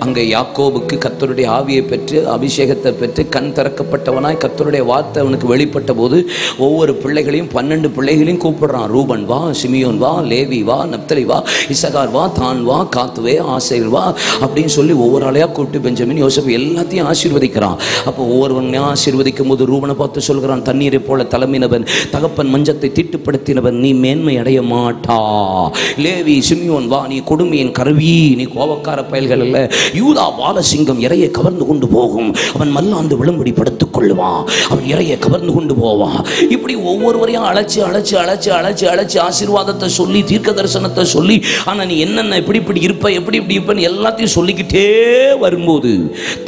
அங்கே யாக்கோபுக்கு கர்த்தருடைய ஆவியை பெற்று அபிஷேகத்தை பெற்று கண் திறக்கப்பட்டவனாய் கர்த்தருடைய வார்த்தை அவனுக்கு வெளிப்பட்ட போது ஒவ்வொரு பிள்ளைகளையும் 12 பிள்ளைகளையும் கூப்பிடுறான். ரூபன் வா, சிமியோன் வா, லேவி வா, நப்தலி வா, இசகார் வா, தான் வா, காத்துவே, ஆசேர் வா அப்படின்னு சொல்லி ஒவ்வொரு ஆளையா கூப்பிட்டு பெஞ்சமின், யோசேப் எல்லாத்தையும் ஆசீர்வதிக்கிறான். அப்போ ஒவ்வொருவனையும் ஆசீர்வதிக்கும் போது ரூபனை பார்த்து சொல்கிறான், தண்ணீரை போல தலைமையினவன், தகப்பன் மஞ்சத்தை தீட்டுப்படுத்தினவன், நீ மேன்மை அடைய மாட்டா. லேவி சிமியோன் வா, நீ கொடுமையின் கருவி, நீ கோபக்கார பயல்கள் அல்ல. யூதா பாலசிங்கம் இறையை கவர்ந்து கொண்டு போகும், அவன் மல்லாந்து விளம்படி படுத்துக் கொள்ளுவான், அவன் இறையை கவர்ந்து கொண்டு போவான். இப்படி ஒவ்வொருவரையும் அழைச்சி அழைச்சி அழைச்சி அழைச்சி அழைச்சி ஆசீர்வாதத்தை சொல்லி தீர்க்க தரிசனத்தை சொல்லி, ஆனா நீ என்னென்ன இப்படி இப்படி இருப்ப, எப்படி இப்படி இருப்பன்னு எல்லாத்தையும் சொல்லிக்கிட்டே வரும்போது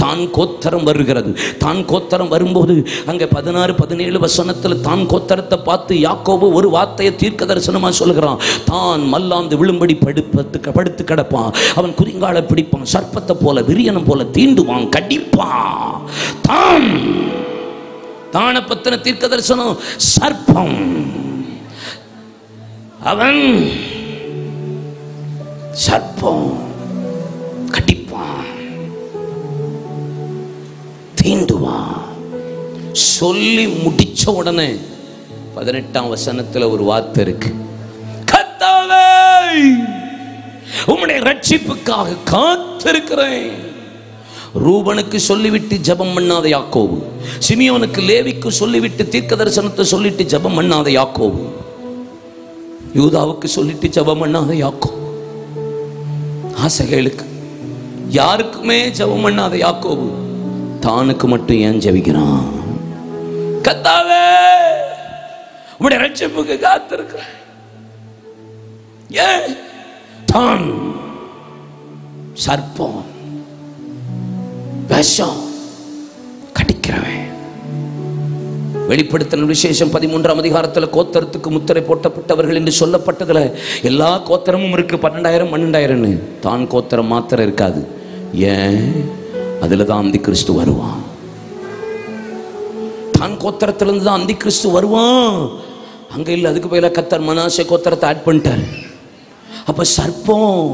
தான் கோத்தரம் வருகிறது. தான் கோத்தரம் வரும்போது அங்கே 16-17 வசனத்தில் தான் கோத்தரத்தை பார்த்து யாக்கோபு ஒரு வார்த்தையை தீர்க்க தரிசனமா சொல்கிறான். தான் மல்லாந்து விழும்படி படுத்து கிடப்பான், அவன் குதிங்கால பிடிப்பான், சர்ப்பத்தை போல விரியனம் போல தீண்டுவான், கடிப்பான். தான் தான பத்தின தீர்க்க தரிசனம் சர்ப்பம், அவன் சர்ப்பம் கடிப்பான், தீண்டுவான். சொல்லி முடிச்ச உடனே 18ஆம் வசனத்தில் ஒரு வார்த்தை இருக்கு, கர்த்தாவே உம்முடைய ரட்சிப்புக்காக காத்திருக்கிறேன். ரூபனுக்கு சொல்லிவிட்டு ஜெபம் பண்ணாத யாக்கோபு, சிமியோனுக்கு லேவிக்கு சொல்லிவிட்டு தீர்க்க தரிசனத்தை சொல்லிட்டு ஜெபம் பண்ணாத யாக்கோபு, யூதாவுக்கு சொல்லிட்டு ஜெபம் பண்ணாத யாக்கோபு, ஆசைகளுக்கு யாருக்குமே ஜெபம் பண்ணாத யாக்கோபு தானுக்கு மட்டும் ஏன் ஜெபிக்கிறான்? கர்த்தாவே உம்முடைய ரட்சிப்புக்கு காத்திருக்கிறேன். ஏன்? தான் சர்ப்பம், விஷம் கடிக்கிறவன். வெளிப்படுத்தின விசேஷம் 13ஆம் அதிகாரத்தில் கோத்தரத்துக்கு முத்திரை போட்டப்பட்டவர்கள் என்று சொல்லப்பட்டதுல எல்லா கோத்தரமும் இருக்கு, 12,000 தான் கோத்தரம் மாத்திரம் இருக்காது. ஏன்? அதுல தான் அந்தி கிறிஸ்து வருவான். தான் கோத்தரத்திலிருந்து தான் அந்தி கிறிஸ்து வருவான். அங்க இல்லை, அதுக்கு பதிலா கர்த்தர் மனாசே கோத்தரத்தை ஆட் பண்ணிட்டார். அப்ப சர்ப்பம்,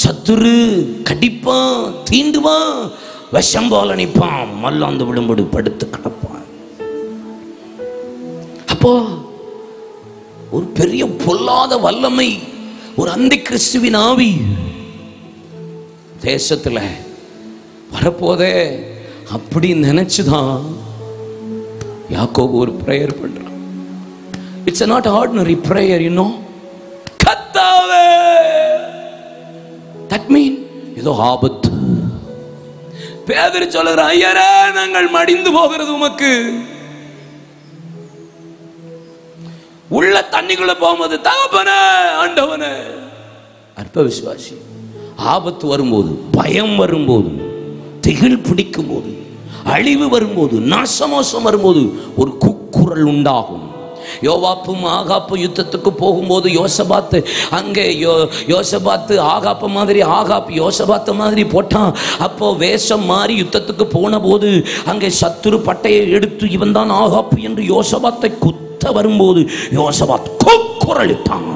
சத்துரு கடிப்பான், தீண்டுவான், விஷம் போல நிற்பான், மல்லாந்து விடும்படி படுத்து கிடப்பான். அப்போ ஒரு பெரிய பொல்லாத வல்லமை, ஒரு அந்தி கிறிஸ்துவின் ஆவி தேசத்துல வரப்போதே அப்படி நினைச்சுதான் யாக்கோபு ஒரு பிரேயர் பண்றான். It's not an ordinary prayer, you know. கர்த்தாவே, that mean ஏதோ ஆபத்து. பேதுரு சொல்லுகிறான், ஐயரே நாங்கள் மடிந்து போகிறது உமக்கு. உள்ள தண்ணிக்குள்ள போகும்போது தகப்பனே ஆண்டவனே. அற்ப விசுவாசி, ஆபத்து வரும்போது, பயம் வரும்போது, திகில் பிடிக்கும் போது, அழிவு வரும்போது, நாசமோசம் வரும்போது ஒரு கூக்குரல் உண்டாகும். யோவாப்பும் ஆகாப்பு யுத்தத்துக்கு போகும்போது யோசபாத்து அங்கே யோசபாத்து ஆகாப்பு மாதிரி, ஆகாப்பு யோசபாத்து மாதிரி போட்டான். அப்போ வேஷம் மாறி யுத்தத்துக்கு போன போது அங்கே சத்துரு பட்டையை எடுத்து இவன் தான் ஆகாப்பு என்று யோசபாத்தை குத்த வரும்போது யோசபாத் கூக்குரலிட்டான்.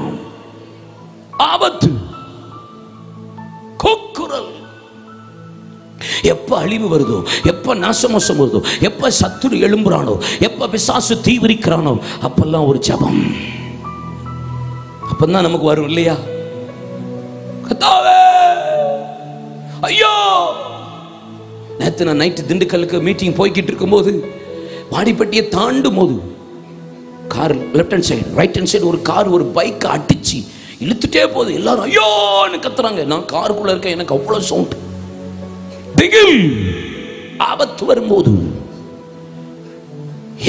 ஆபத்து, கூக்குரல். எப்ப அழிவு வருதோ, எப்ப நாசமோசம் வருதோ, எப்ப சத்துரு எழும்புறானோ, எப்ப பிசாசு தீவிரிக்கிறானோ, அப்பெல்லாம் ஒரு ஜெபம். அப்பதான் நமக்கு வரும் இல்லையா? கர்த்தாவே, ஐயோ. நேத்து நான் நைட்டு திண்டுக்கலுக்கு மீட்டிங் போய்கிட்டு இருக்கும்போது வாடிப்பட்டியை தாண்டும் போது car left hand side, right hand side ஒரு கார் ஒரு பைக் அடிச்சு இழுத்துட்டே போகுது. எல்லாரும் ஐயோன்னு கத்துறாங்க. நான் காருக்குள்ள இருக்கேன், எனக்கு அவ்வளவு சவுண்ட். திகில், ஆபத்து வரும்போது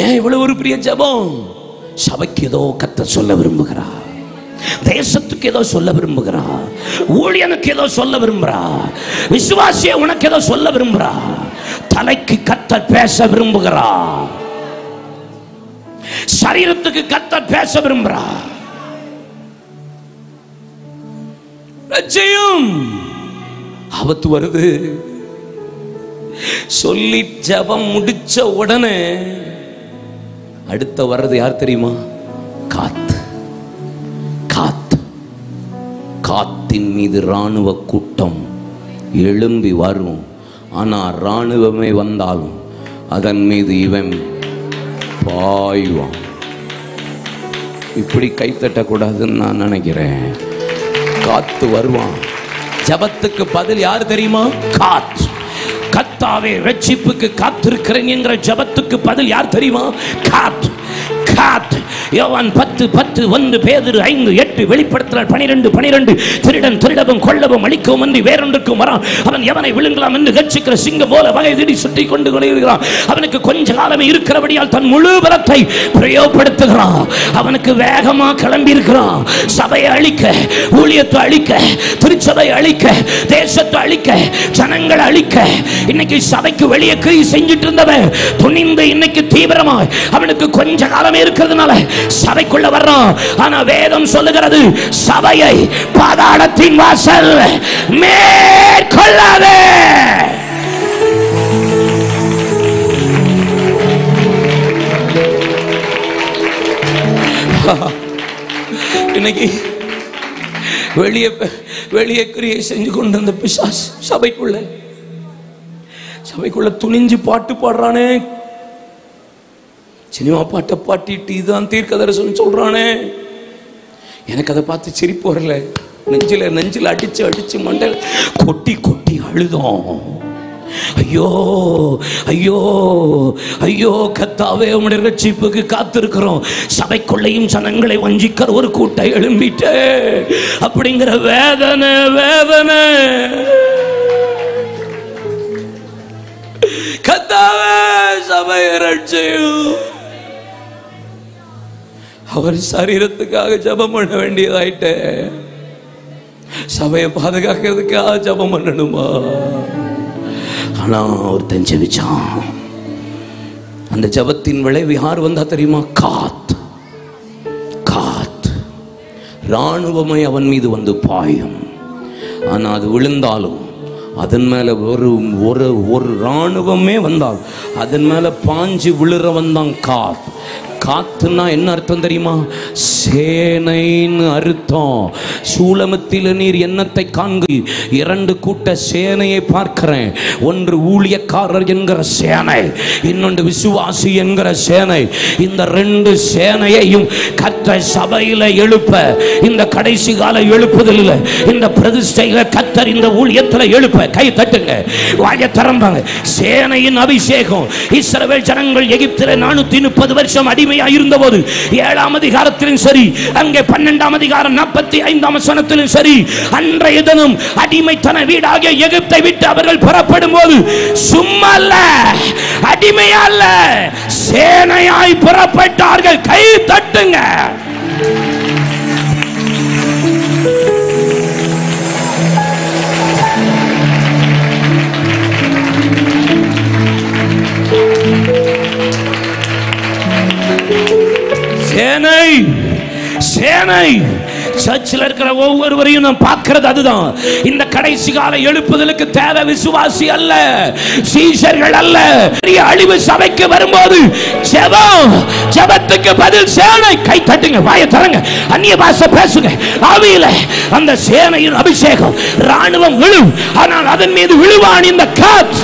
ஏன் இவ்வளவு ஒரு பெரிய ஜெபம்? சபைக்கு ஏதோ கர்த்தர் சொல்ல விரும்புகிறார், தேசத்துக்கு ஏதோ சொல்ல விரும்புகிறார், ஊழியனுக்கு ஏதோ சொல்ல விரும்புகிறார், விசுவாசிய உனக்கு ஏதோ சொல்ல விரும்புகிறார், தலைக்கு கர்த்தர் பேச விரும்புகிறார், சரீரத்துக்கு கர்த்தர் பேச விரும்புகிறார். லட்சியம், ஆபத்து வருது. சொல்லி ஜெபம் முடிச்ச உடனே அடுத்த வர்றது யார் தெரியுமா? காத்து. காத்து காத்தின் மீது இராணுவ கூட்டம் எழும்பி வரும். ஆனால் இராணுவமே வந்தாலும் அதன் மீது இவன் பாய்வான். இப்படி கைத்தட்டக்கூடாதுன்னு நான் நினைக்கிறேன். காத்து வருவான். ஜபத்துக்கு பதில் யார் தெரியுமா? காத்து. கர்த்தாவே ரட்சிப்புக்கு காத்திருக்கிறேன் என்கிற ஜபத்துக்கு பதில் யார் தெரியுமா? காத்து. காத்து. யோவான் 10:10 பேதுரு 5:8 வெளிப்படுத்தல் 12:12 திருடன் திருடவும் கொள்ளவும் அழிக்கவும் அன்றி வேறொன்றுக்கும் வரான். அவன் எவனை விழுங்கலாம் என்று கர்ச்சிக்கிற சிங்கம் போல வகை தேடி சுற்றி கொண்டு கொண்டிருக்கிறான். அவனுக்கு கொஞ்ச காலமே இருக்கிறபடியால் தன் முழு பலத்தை பிரயோகப்படுத்துகிறான். அவனுக்கு வேகமா கிளம்பி இருக்கிறான். சபையை அழிக்க, ஊழியத்தை அழிக்க, திருச்சபை அழிக்க, தேசத்தை அழிக்க, ஜனங்களை அழிக்க. இன்னைக்கு சபைக்கு வெளியே கிரியை செஞ்சிட்டு இருந்தவன் துணிந்து இன்னைக்கு தீவிரமாய் அவனுக்கு கொஞ்ச காலமே இருக்கிறதுனால சபைக்குள்ள வர்றோம். ஆனா வேதம் சொல்லுகிறது, சபையை பாதாளத்தின் வாசல் மேற்கொள்ளாதே. இன்னைக்கு வெளியே கிரியை செஞ்சு கொண்டு வந்த பிசாசு சபைக்குள்ள துணிஞ்சு பாட்டு பாடுறானே, சினிமா பாட்டை பாட்டிட்டு இதுதான் தீர்க்க தரிசனம் சொல்றானே. எனக்கு அதை பார்த்து சிரிப்பு வரல. நெஞ்சில் அடிச்சு மண்டல் கொட்டி அழுதோம். ஐயோ ஐயோ ஐயோ கர்த்தாவே, உம்முடைய ரட்சிப்புக்கு காத்திருக்கிறோம். சபைக்குள்ளையும் ஜனங்களை வஞ்சிக்கிற ஒரு கூட்டம் எழும்பிட்டு அப்படிங்கிற வேதனை. கர்த்தாவே, சபையை ரட்சியும். அவர் சரீரத்துக்காக ஜபம் பண்ண வேண்டியதாயிட்ட, சபையை பாதுகாக்கிறதுக்காக ஜபம் பண்ணணுமா? ஆனா ஒருத்தன் ஜெபிச்சான். அந்த ஜபத்தின் விளைவு யார் வந்தா தெரியுமா? காத்து. இராணுவமே அவன் மீது வந்து பாயும். ஆனா அது விழுந்தாலும் அதன் மேல ஒரு இராணுவமே வந்தால் அதன் மேல பாஞ்சு விழுறவன் தான் காத்து. காத்துனா என்ன அர்த்தம் தெரியுமா? சேனைன்னு அர்த்தம். சூலமத்தில் நீர் என்னத்தை காண்கு? 2 கூட்ட சேனையை பார்க்கிறேன். ஒன்று ஊழியக்காரர் என்கிற சேனை, இன்னொன்று விசுவாசி என்கிற சேனை. இந்த 2 சேனையையும் கர்த்தர் சபையில எழுப்ப, இந்த கடைசி கால எழுப்புதல், இந்த பிரதிஷ்டையில கர்த்தர் இந்த ஊழியத்தில் எழுப்ப. கை தட்டுங்க, வாய திறந்தாங்க. சேனையின் அபிஷேகம். இஸ்ரவேல் ஜனங்கள் எகிப்திலே 430 வருஷம் அடிமையா இருந்தபோது 7ஆம் அதிகாரத்திலும் சரி, அங்கே 12ஆம் அதிகாரம் 45ஆம் வசனத்திலும் சரி, அன்றைய தினம் அடிமைத்தன வீடாகிய எகிப்தை விட்டு அவர்கள் புறப்படும் போது சும்மா அல்ல, அடிமையா அல்ல, சேனையாய் புறப்பட்டார்கள். கை தட்டுங்க. சேனை சர்ச்சில் இருக்கிற ஒவ்வொருவரையும் நான் பார்க்கிறது அதுதான். இந்த கடைசி கால எழுப்புதலுக்கு தேவை விசுவாசி அல்ல, சீஷர்கள் அல்ல. அழிவு சபைக்கு வரும்போது ஜெபத்துக்கு பதில் சேனை. கை தட்டுங்க, வாயை தரங்க, அந்நிய பாஷை பேசுங்க. ஆவியில அந்த சேனையின் அபிஷேகம். ராணுவம் விழும், ஆனால் அதன் மீது விழுவான் இந்த காற்று.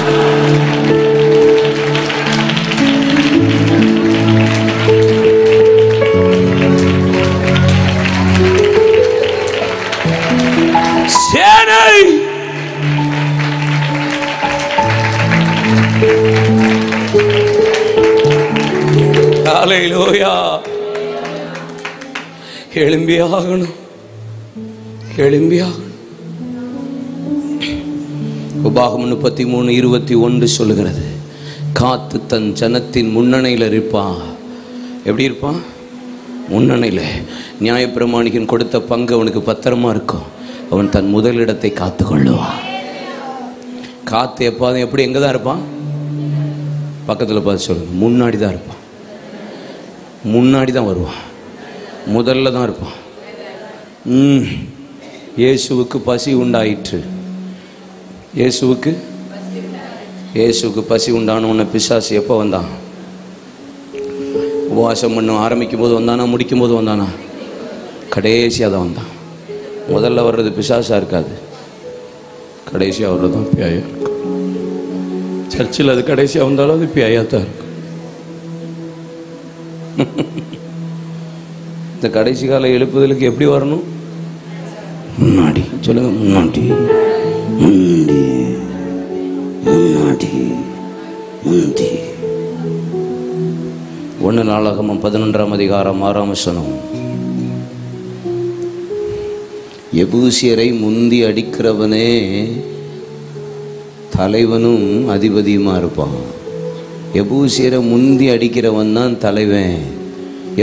ஹல்லேலூயா. எழும்பியாகணும். உபாகமம் 33:21 சொல்லுகிறது, காத்து தன் ஜனத்தின் முன்னணியில் இருப்பான். எப்படி இருப்பான்? முன்னணியில். நியாயப்பிரமாணிகன் கொடுத்த பங்கு அவனுக்கு பத்திரமா இருக்கும். அவன் தன் முதலிடத்தை காத்து கொள்ளுவான். காத்து எப்பாதும் எப்படி எங்கே தான் இருப்பான்? பக்கத்தில் பார்த்து சொல்லுங்க, முன்னாடி தான் இருப்பான். முன்னாடி தான் வருவான், முதல்ல தான் இருப்பான். இயேசுவுக்கு பசி உண்டாயிற்று. இயேசுவுக்கு பசி உண்டான உன்னை பிசாசு எப்போ வந்தான்? உபவாசம் பண்ண ஆரம்பிக்கும் போது வந்தானா, முடிக்கும் போது வந்தானா? கடைசியாக தான் வந்தான். முதல்ல வர்றது பிசாசா இருக்காது, கடைசியாக வர்றது தான் பேயா இருக்கும். சர்ச்சில் அது கடைசியாக வந்தாலும் அது பேயா தான் இருக்கும். இந்த கடைசி கால எழுப்புதலுக்கு எப்படி வரணும்? முன்னாடி சொல்லுங்க, முன்னாடி முன்னாடி முன்னாடி முந்தி. 1 நாளாகமம் 11ஆம் அதிகாரம் 6ஆம் வசனம். எபூசியரை முந்தி அடிக்கிறவனே தலைவனும் அதிபதியுமா இருப்பான். எபூசியரை முந்தி அடிக்கிறவன் தான் தலைவன்.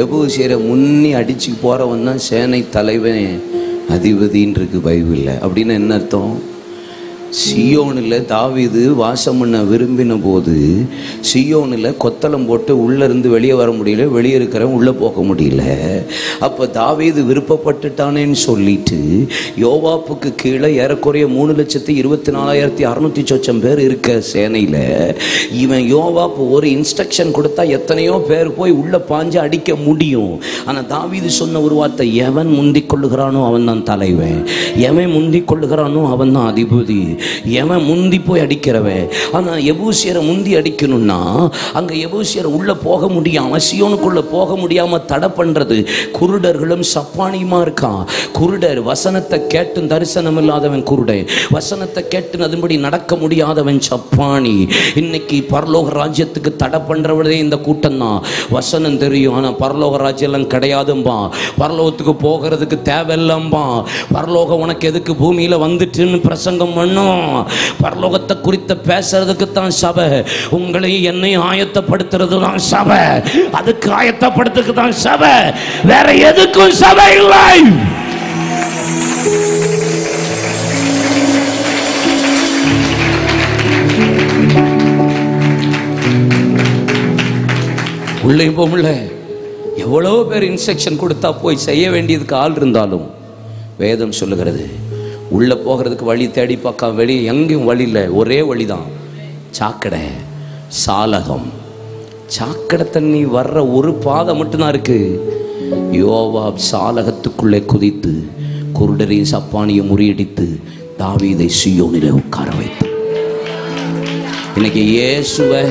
எபூசியரை முன்னி அடிச்சு போறவன் தான் சேனை தலைவன், அதிபதின்னு இருக்கு பைபிளில். அப்படின்னு என்ன அர்த்தம்? சியோனில் தாவீது வாசம் பண்ண விரும்பின போது சியோனில் கொத்தளம் போட்டு உள்ளே இருந்து வெளியே வர முடியல, வெளியே இருக்கிறவன் உள்ளே போக முடியல. அப்போ தாவீது விருப்பப்பட்டுட்டானேன்னு சொல்லிட்டு யோவாப்புக்கு கீழே ஏறக்குறைய 3,24,600 சொச்சம் பேர் இருக்க சேனையில் இவன் யோவாப்பு ஒரு இன்ஸ்ட்ரக்ஷன் கொடுத்தா எத்தனையோ பேர் போய் உள்ளே பாஞ்சு அடிக்க முடியும். ஆனால் தாவீது சொன்ன ஒரு வார்த்தை, எவன் முந்திக் கொள்ளுகிறானோ அவன் தான் தலைவன், எவன் முந்திக் கொள்ளுகிறானோ அவன் தான் அதிபதி, எவன் முந்தி போய் அடிக்கிறவன். ஆனா எபூசியரை முந்தி அடிக்கணும்னா அங்க எபூசியர் உள்ள போக முடியாம, சியோனுக்குள்ள போக முடியாம தடை பண்றது குருடர்களும் சப்பானியுமா இருக்கான். குருடர் வசனத்தை கேட்டு தரிசனம் இல்லாதவன் குருடர், வசனத்தை கேட்டு அதன்படி நடக்க முடியாதவன் சப்பானி. இன்னைக்கு பரலோக ராஜ்யத்துக்கு தடை பண்றவனே இந்த கூட்டம் தான். வசனம் தெரியும் ஆனா பரலோக ராஜ்யம் எல்லாம் கிடையாதும்பா, பரலோகத்துக்கு போகிறதுக்கு தேவையில்லம்பா, பரலோகம் உனக்கு எதுக்கு பூமியில வந்துட்டுன்னு பிரசங்கம் பண்ணும். பரலோகத்தை குறித்து பேசுறதுக்கு தான் சபை, உங்களை என்னை ஆயத்தப்படுத்துறது தான் சபை, அதுக்கு ஆயத்தப்படுத்துக்கு தான் சபை, வேற எதுக்கும் சபை இல்லை. உள்ளே போகல. எவ்வளவு பேர் இன்ஸ்ட்ரக்ஷன் கொடுத்தா போய் செய்ய வேண்டியதுக்கு ஆள் இருந்தாலும் வேதம் சொல்லுகிறது உள்ளே போகிறதுக்கு வழி தேடி பார்க்க வெளியே எங்கேயும் வழி இல்லை. ஒரே வழிதான், சாக்கடை, சாலகம். சாக்கடை தண்ணி வர்ற ஒரு பாதை மட்டும்தான் இருக்கு. யோவாப் சாலகத்துக்குள்ளே குதித்து குருடரையும் சப்பானியும் முறியடித்து தாவீதை சீயோனிலே உட்கார வைத்தார். இன்னைக்கு இயேசுவை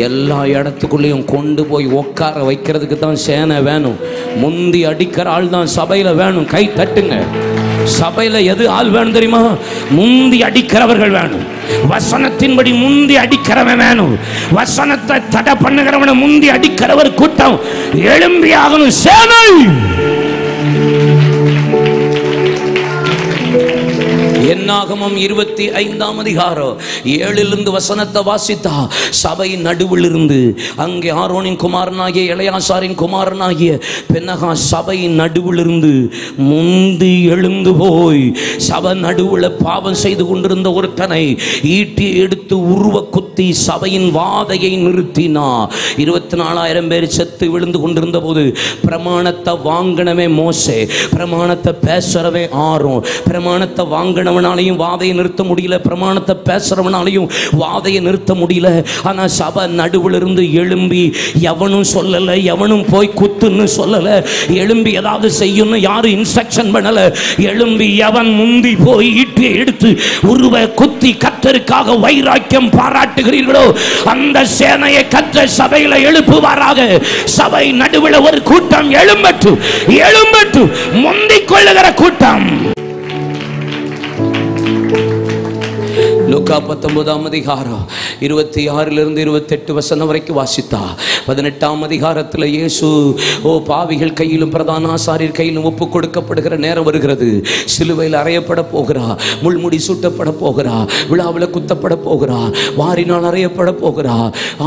எல்லா இடத்துக்குள்ளேயும் கொண்டு போய் உட்கார வைக்கிறதுக்கு தான் சேனை வேணும். முந்தி அடிக்கிற ஆள் தான் சபையில் வேணும். கை தட்டுங்க. சபையில எது ஆள் வேணும் தெரியுமா? முந்தி அடிக்கிறவர்கள் வேணும். வசனத்தின்படி முந்தி அடிக்கிறவன் வேணும். வசனத்தை தடை பண்ணுகிறவனை முந்தி அடிக்கிறவர் கூட்டம் எழும்பியாகணும். சேனை என்னாகமம் 25ஆம் அதிகாரம் 7 வசனத்தை வாசித்தா சபையின் நடுவில் இருந்து அங்கே ஆரோனின் குமாரனாகிய எலெயாசாரின் குமாரனாகிய பென்னகா சபையின் நடுவில் இருந்து முந்தி எழுந்து போய் சபை நடுவில் பாவம் செய்து கொண்டிருந்த ஒருத்தனை ஈட்டி எடுத்து உருவ குத்தி சபையின் வாதையை நிறுத்தினா. 24,000 பேர் செத்து விழுந்து கொண்டிருந்த போது பிரமாணத்தை வாங்கினவே மோசே, பிரமாணத்தை பேசுறவே ஆரோன். பிரமாணத்தை வாங்கினவன் வாதையை நிறுத்த முடியல, பிரமாணத்தை பேசுறவனாலையும் வாதையை நிறுத்த முடியல. ஆனா சபை நடுவில் இருந்து எழும்பி, எவனும் சொல்லல, எவனும் போய் குத்துன்னு சொல்லல, எழும்பி ஏதாவது செய்யணும் யாரும் இன்ஸ்ட்ரக்ஷன் பண்ணல. எழும்பி எவன் முந்தி போய் ஈட்டி எடுத்து உருவ குத்தி கர்த்தருக்காக வைராக்கியம் பாராட்டுகிறீர்களோ அந்த சேனையை கர்த்தர் சபையில எழுப்புவாராக. சபை நடுவில் ஒரு கூட்டம் எழும்பட்டு எழும்பட்டு முந்திக் கொள்ளுகிற கூட்டம். லூக்கா 19ஆம் அதிகாரம் 26 28 வசனம் வரைக்கும் வாசித்தா 18ஆம் அதிகாரத்தில் இயேசு பாவிகள் கையிலும் பிரதான ஆசாரியர் கையிலும் ஒப்பு கொடுக்கப்படுகிற நேரம் வருகிறது. சிலுவையில் அறையப்பட போகிறா, முள்முடி சூட்டப்பட போகிறா, விழாவில் குத்தப்பட போகிறா, வாரினால் அறையப்பட போகிறா,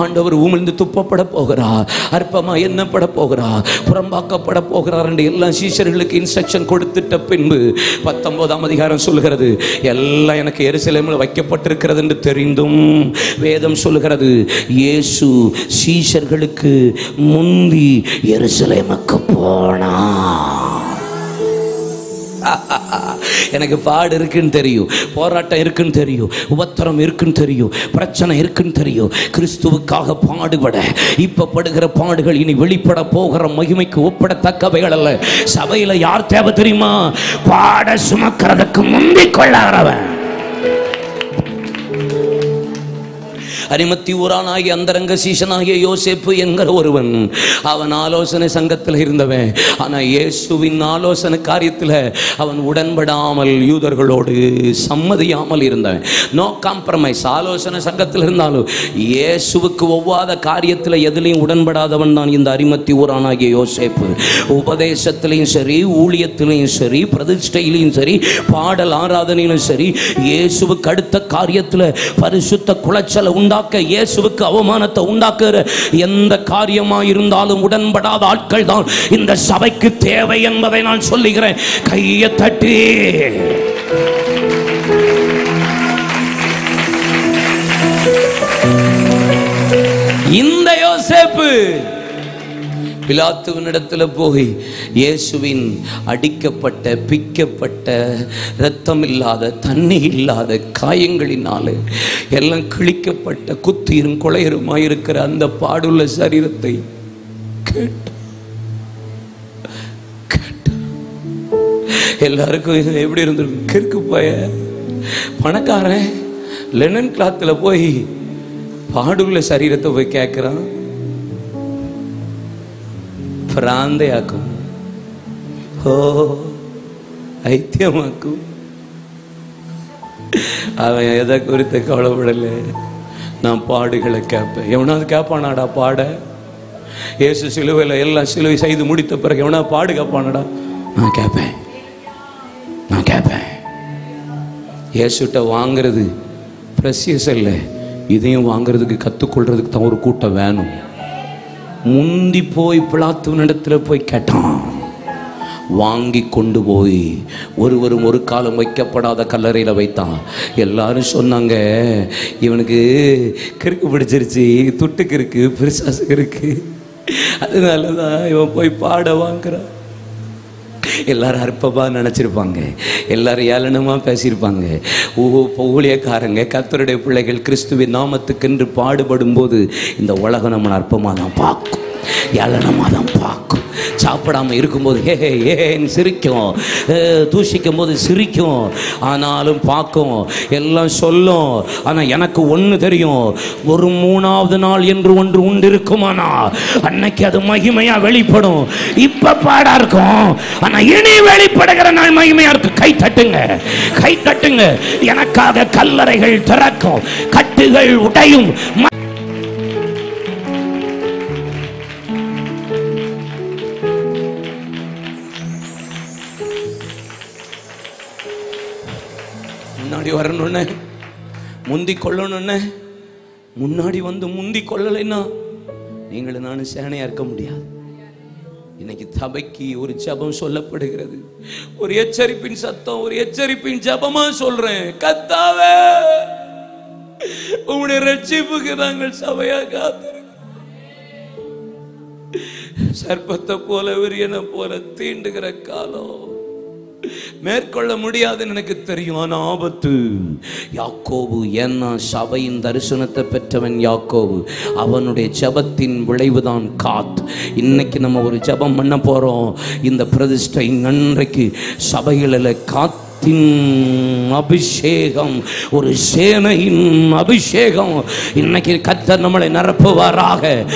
ஆண்டவர் உமிழ்ந்து துப்பப்பட போகிறா, அற்பமா எண்ணப்பட போகிறா, புறம்பாக்கப்பட போகிறார் என்று எல்லா சீஷர்களுக்கு இன்ஸ்ட்ரக்ஷன் கொடுத்துட்ட பின்பு 19ஆம் அதிகாரம் சொல்கிறது எல்லாம் எனக்கு எருசலேமில் வைக்கப்பட்டிருக்கிறது என்று தெரிந்தும் வேதம் சொல்கிறது இயேசு சீஷர்களுக்கு முந்தி எருசலேமுக்கு போனார். எனக்கு பாடு இருக்குன்னு தெரியும், போராட்டம் இருக்குன்னு தெரியும், உபத்திரம் இருக்குன்னு தெரியும், பிரச்சனை இருக்குன்னு தெரியும். கிறிஸ்துவுக்காக பாடுபட இப்ப படுகிற பாடுகள் இனி வெளிப்பட போகிற மகிமைக்கு ஒப்பிடத்தக்கவைகள் அல்ல. சபையில யார் தேவை தெரியுமா? பாட சுமக்கிறதுக்கு முந்திக் கொள்ளாதவன். அரிமத்தியூரானாகிய அந்தரங்க சீஷனாகிய யோசேப்பு என்கிற ஒருவன், அவன் ஆலோசனை சங்கத்தில் இருந்தவன். ஆனால் இயேசுவின் ஆலோசனை காரியத்தில் அவன் உடன்படாமல் யூதர்களோடு சம்மதியாமல் இருந்தவன். No compromise. ஆலோசனை சங்கத்தில் இருந்தாலும் இயேசுவுக்கு ஒவ்வாத காரியத்தில் எதிலையும் உடன்படாதவன் தான் இந்த அரிமத்தியூரானாகிய யோசேப்பு. உபதேசத்திலையும் சரி, ஊழியத்திலையும் சரி, பிரதிஷ்டையிலையும் சரி, பாடல் ஆராதனையிலும் சரி, இயேசுவுக்கு அடுத்த காரியத்தில் பரிசுத்த குலைச்சலை உண்டாக்க, இயேசுவுக்கு அவமானத்தை உண்டாக்குற எந்த காரியமாக இருந்தாலும் உடன்படாத ஆட்கள் தான் இந்த சபைக்கு தேவை என்பதை நான் சொல்லுகிறேன். கையை தட்டி இந்த யோசேப்பு பிலாத்துவினிடத்தில் போய் இயேசுவின் அடிக்கப்பட்ட, பிக்கப்பட்ட, இரத்தம் இல்லாத, தண்ணி இல்லாத காயங்களினாலே எல்லாம் கிழிக்கப்பட்ட, குத்திரும் கொலையருமாயிருக்கிற அந்த பாடுள்ள சரீரத்தை கேட்டு எல்லாருக்கும் எப்படி இருந்திருக்கும்? கிறுக்கு போய பணக்காரன் லெனன் கிளாத்தில் போய் பாடுள்ள சரீரத்தை போய் கேட்கிறான். பிராந்தையாக்கும், ஓ ஐத்தியமாக்கும். அவன் எதை குறித்து கவலைப்படலை. நான் பாடுகளை கேட்பேன். எவனாவது கேட்பானாடா பாட? இயேசு சிலுவையில் எல்லாம் சிலுவை செய்து முடித்த பிறகு எவனாவது பாடு கேட்பானாடா? நான் கேட்பேன், நான் கேட்பேன். இயேசுட்ட வாங்கிறது பிரசியஸ் இல்லை, இதையும் வாங்கிறதுக்கு கற்றுக்கொள்றதுக்கு தான் ஒரு கூட்டம் வேணும். முந்தி போய் பிலாத்துவினிடத்தில் போய் கேட்டான். வாங்கி கொண்டு போய் ஒருவரும் ஒரு காலம் வைக்கப்படாத கல்லறையில் வைத்தான். எல்லாரும் சொன்னாங்க, இவனுக்கு கிறுக்கு பிடிச்சிருச்சு, துட்டுக்கு இருக்கு, பிரிசாசுக்கு இருக்கு, அதனால தான் இவன் போய் பாட வாங்குறான். எல்லாரும் அற்பமாக நினச்சிருப்பாங்க, எல்லாரும் ஏளனமாக பேசியிருப்பாங்க. ஊழியக்காரங்க, கர்த்தருடைய பிள்ளைகள் கிறிஸ்துவின் நாமத்துக்கென்று பாடுபடும் போது இந்த உலகம் நம்மளை அற்பமாக தான் பார்க்கும், ஏளனமாக தான் பார்க்கும். சாப்பிடாமல் இருக்கும்போது ஏன்னு சிரிக்கும், தூஷிக்கும் போது சிரிக்கும், ஆனாலும் பார்க்கும், எல்லாம் சொல்லும். ஆனால் எனக்கு ஒன்று தெரியும், ஒரு 3வது நாள் என்று ஒன்று உண்டு இருக்குமானா அன்னைக்கு அது மகிமையா வெளிப்படும். இப்ப பாடா இருக்கும், ஆனா இனி வெளிப்படுகிற நாள் மகிமையா இருக்கும். கை தட்டுங்க, கை தட்டுங்க. எனக்காக கல்லறைகள் திறக்கும், கட்டுகள் உடையும். முன்னாடி வரணுன்னு, முந்தி கொள்ளணுன்னு, முன்னாடி வந்து முந்தி கொள்ளலைன்னா நீங்களும் நானும் சேனையா இருக்க முடியாது. இன்னைக்கு சபைக்கு ஒரு ஜெபம் சொல்லப்படுகிறது, ஒரு எச்சரிப்பின் சத்தம், ஒரு எச்சரிப்பின் ஜெபமா சொல்றேன். கர்த்தாவே, உம்முடைய ரட்சிப்புக்கு நாங்கள் சபையா காத்திருக்கிறோம். சர்ப்பத்தை போல, விரியனை போல தீண்டுகிற காலம் மேற்கொள்ள முடியாதுன்னு எனக்கு தெரியும். ஆனா ஆபத்து. யாக்கோபு, ஏன்னா சபையின் தரிசனத்தை பெற்றவன் யாக்கோபு, அவனுடைய ஜெபத்தின் விளைவுதான் காத். இன்னைக்கு நம்ம ஒரு ஜெபம் பண்ண போறோம். இந்த பிரதிஷ்டை அன்றைக்கு சபைகளில் காத்தின் அபிஷேகம், ஒரு சேனையின் அபிஷேகம் இன்னைக்கு கர்த்தர் நம்மளை நிரப்புவாராக.